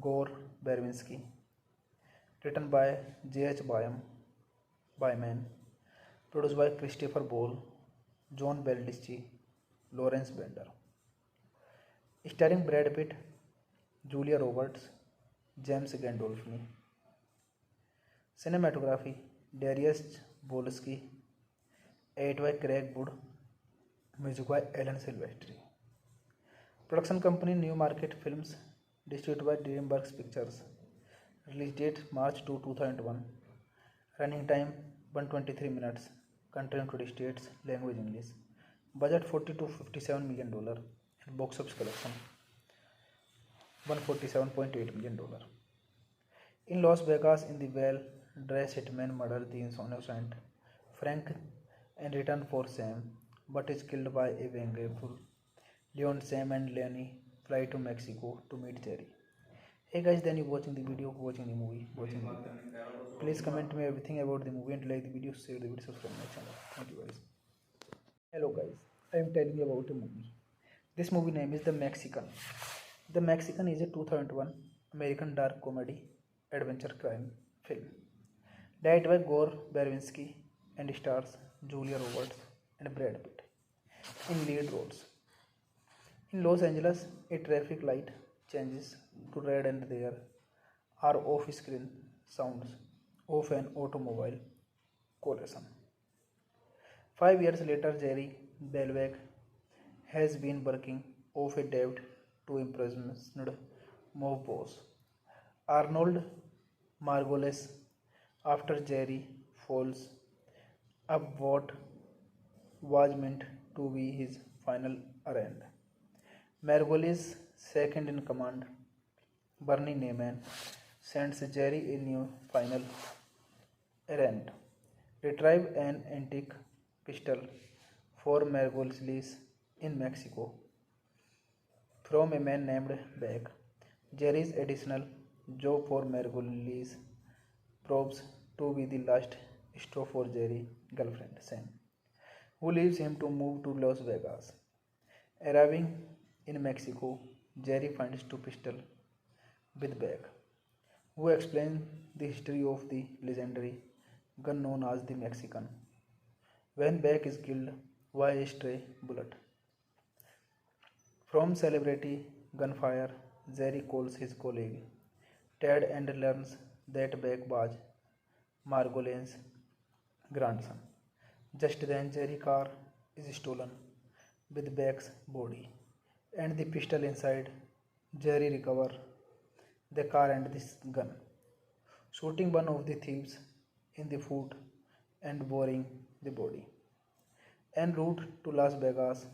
Gore Verbinski, written by J.H. Byman, produced by Christopher Ball, John Baldicci, Lawrence Bender, starring Brad Pitt, Julia Roberts, James Gandolfini. Cinematography Darius Bolsky, edited by Craig Wood, music by Alan Silvestri. Production company New Market Films, distributed by DreamWorks Pictures. Release date March 2, 2001. Running time 123 minutes. Country United States. Language English. Budget $40 to $57 million. And box office collection $147.8 million. In Las Vegas, in the well-dressed hitman murders the innocent Frank and return for Sam, but is killed by a vengeful Leon. Sam and Lenny fly to Mexico to meet Jerry. Hey guys, then you watching the video, watching the movie, watching the video. Please comment me everything about the movie and like the video, share the video, subscribe my channel. Thank you guys. Hello guys, I am telling you about a movie. This movie name is The Mexican. The Mexican is a 2001 American dark comedy adventure crime film. Directed by Gore Verbinski and stars Julia Roberts and Brad Pitt in lead roles. In Los Angeles, a traffic light changes to red and there are off-screen sounds of an automobile collision. 5 years later, Jerry Belweg has been working off a debt to imprisoned mob boss Arnold Margolis after Jerry falls up what was meant to be his final errand. Margolis' second in command, Bernie Neyman, sends Jerry a new final errand: retrieve an antique pistol for Margolis in Mexico from a man named Beck. Jerry's additional job for Margolis proves to be the last stop for Jerry's girlfriend Sam, who leaves him to move to Las Vegas. Arriving in Mexico, Jerry finds two pistols with Beck, who explains the history of the legendary gun known as the Mexican. When Beck is killed by a stray bullet from celebrity gunfire, Jerry calls his colleague Ted and learns that Beck was Margolin's grandson. Just then, Jerry's car is stolen with Beck's body and the pistol inside. Jerry recovers the car and this gun, shooting one of the thieves in the foot and burying the body. En route to Las Vegas,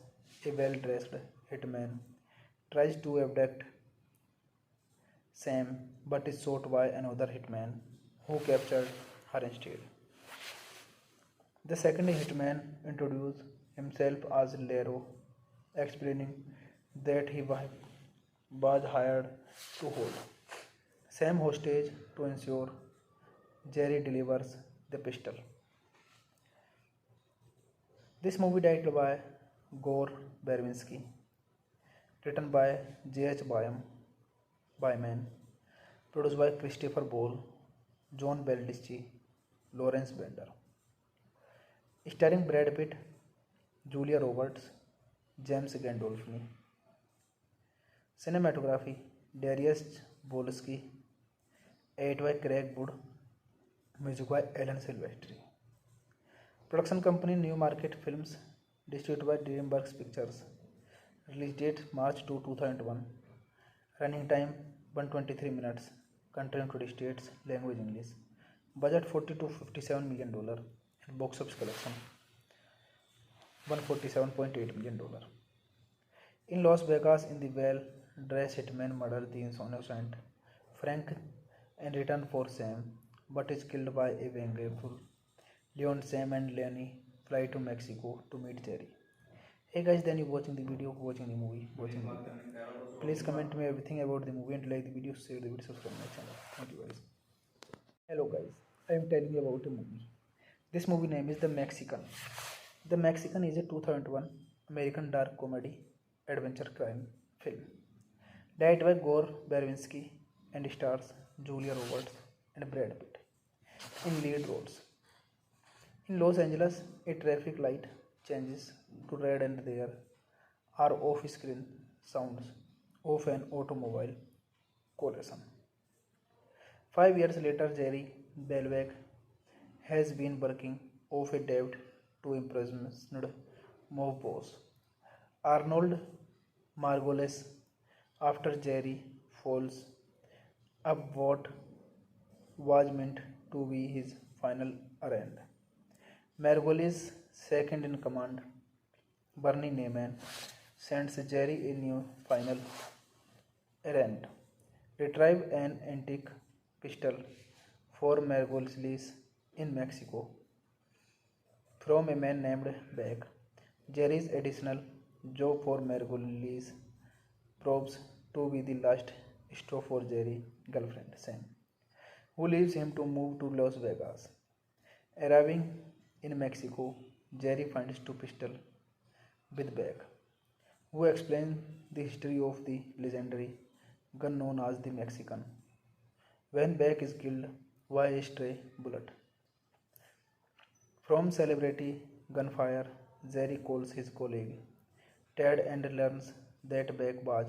a well-dressed hitman tries to abduct Sam but is shot by another hitman who captured her instead. The second hitman introduced himself as Lero, explaining that he was hired to hold Sam hostage to ensure Jerry delivers the pistol. This movie directed by Gore Verbinski, written by J.H. Byman, produced by Christopher Ball, John Baldicci, Lawrence Bender, starring Brad Pitt, Julia Roberts, James Gandolfini. Cinematography Darius Bolsky, edited by Craig Wood, music by Alan Silvestri. Production company New Market Films, distributed by DreamWorks Pictures. Release date March 2, 2001. Running time 123 minutes. Country United States. Language English. Budget $40 to $57 million. And box office collection $147.8 million. In Las Vegas, in the well-dressed hitman murders the innocent Frank in return for Sam, but is killed by a vengeful Leon. Sam and Lenny fly to Mexico to meet Jerry. Hey guys, then you watching the video, watching the movie, watching the video. Please comment me everything about the movie and like the video, share the video, subscribe my channel. Thank you guys. Hello guys, I am telling you about a movie. This movie name is The Mexican. The Mexican is a 2001 American dark comedy adventure crime film. Directed by Gore Verbinski and stars Julia Roberts and Brad Pitt in lead roles. In Los Angeles, a traffic light changes to red and there are off-screen sounds of an automobile collision. 5 years later, Jerry Belweg has been working off a debt to imprisoned mob boss Arnold Margolis after Jerry falls up what was meant to be his final errand. Margolis' second in command, Bernie Neyman, sends Jerry a new final errand: retrieve an antique pistol for Margolis in Mexico from a man named Beck. Jerry's additional job for Margolis proves to be the last stop for Jerry's girlfriend Sam, who leaves him to move to Las Vegas. Arriving in Mexico, Jerry finds two pistols with Beck, who explains the history of the legendary gun known as the Mexican. When Beck is killed by a stray bullet from celebrity gunfire, Jerry calls his colleague Ted and learns that Beck was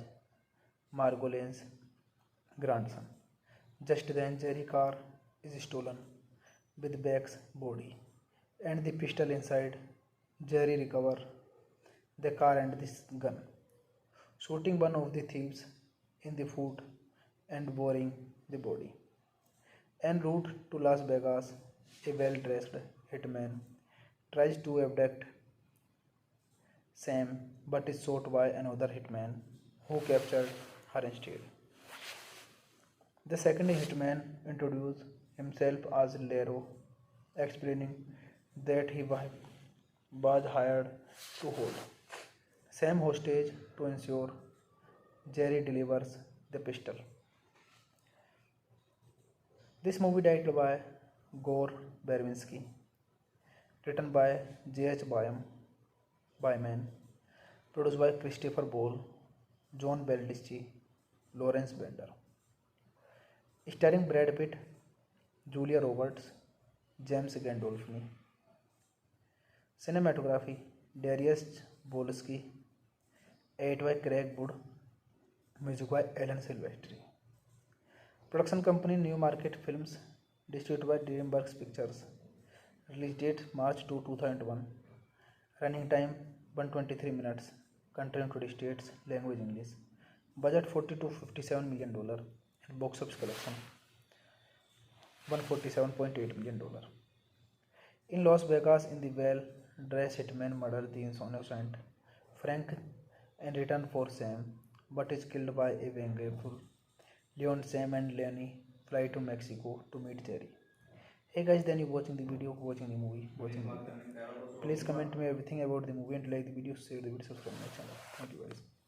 Margolin's grandson. Just then, Jerry's car is stolen with Beck's body and the pistol inside. Jerry recovers the car and this gun, shooting one of the thieves in the foot and burying the body. En route to Las Vegas, a well-dressed hitman tries to abduct Sam but is shot by another hitman who captured her instead. The second hitman introduces himself as Lero, explaining that he was hired to hold Sam hostage to ensure Jerry delivers the pistol. This movie directed by Gore Verbinski, written by J.H. Byman, produced by Christopher Ball, John Baldicci, Lawrence Bender, starring Brad Pitt, Julia Roberts, James Gandolfini. Cinematography: Darius Wolski, edited by Craig Wood, music by Alan Silvestri. Production company Newmarket Films, distributed by DreamWorks Pictures. Release date March 2, 2001. Running time 123 minutes. Country United States. Language English. Budget $40 to $57 million. And box office collection $147.8 million. In Las Vegas, in the well-dressed hitman murders the innocent Frank in return for Sam, but is killed by a vengeful Leon. Sam and Lenny fly to Mexico to meet Jerry. Hey guys, then you watching the video, watching the movie, watching the video. Please comment me everything about the movie and like the video, share the video, subscribe my channel. Thank you guys.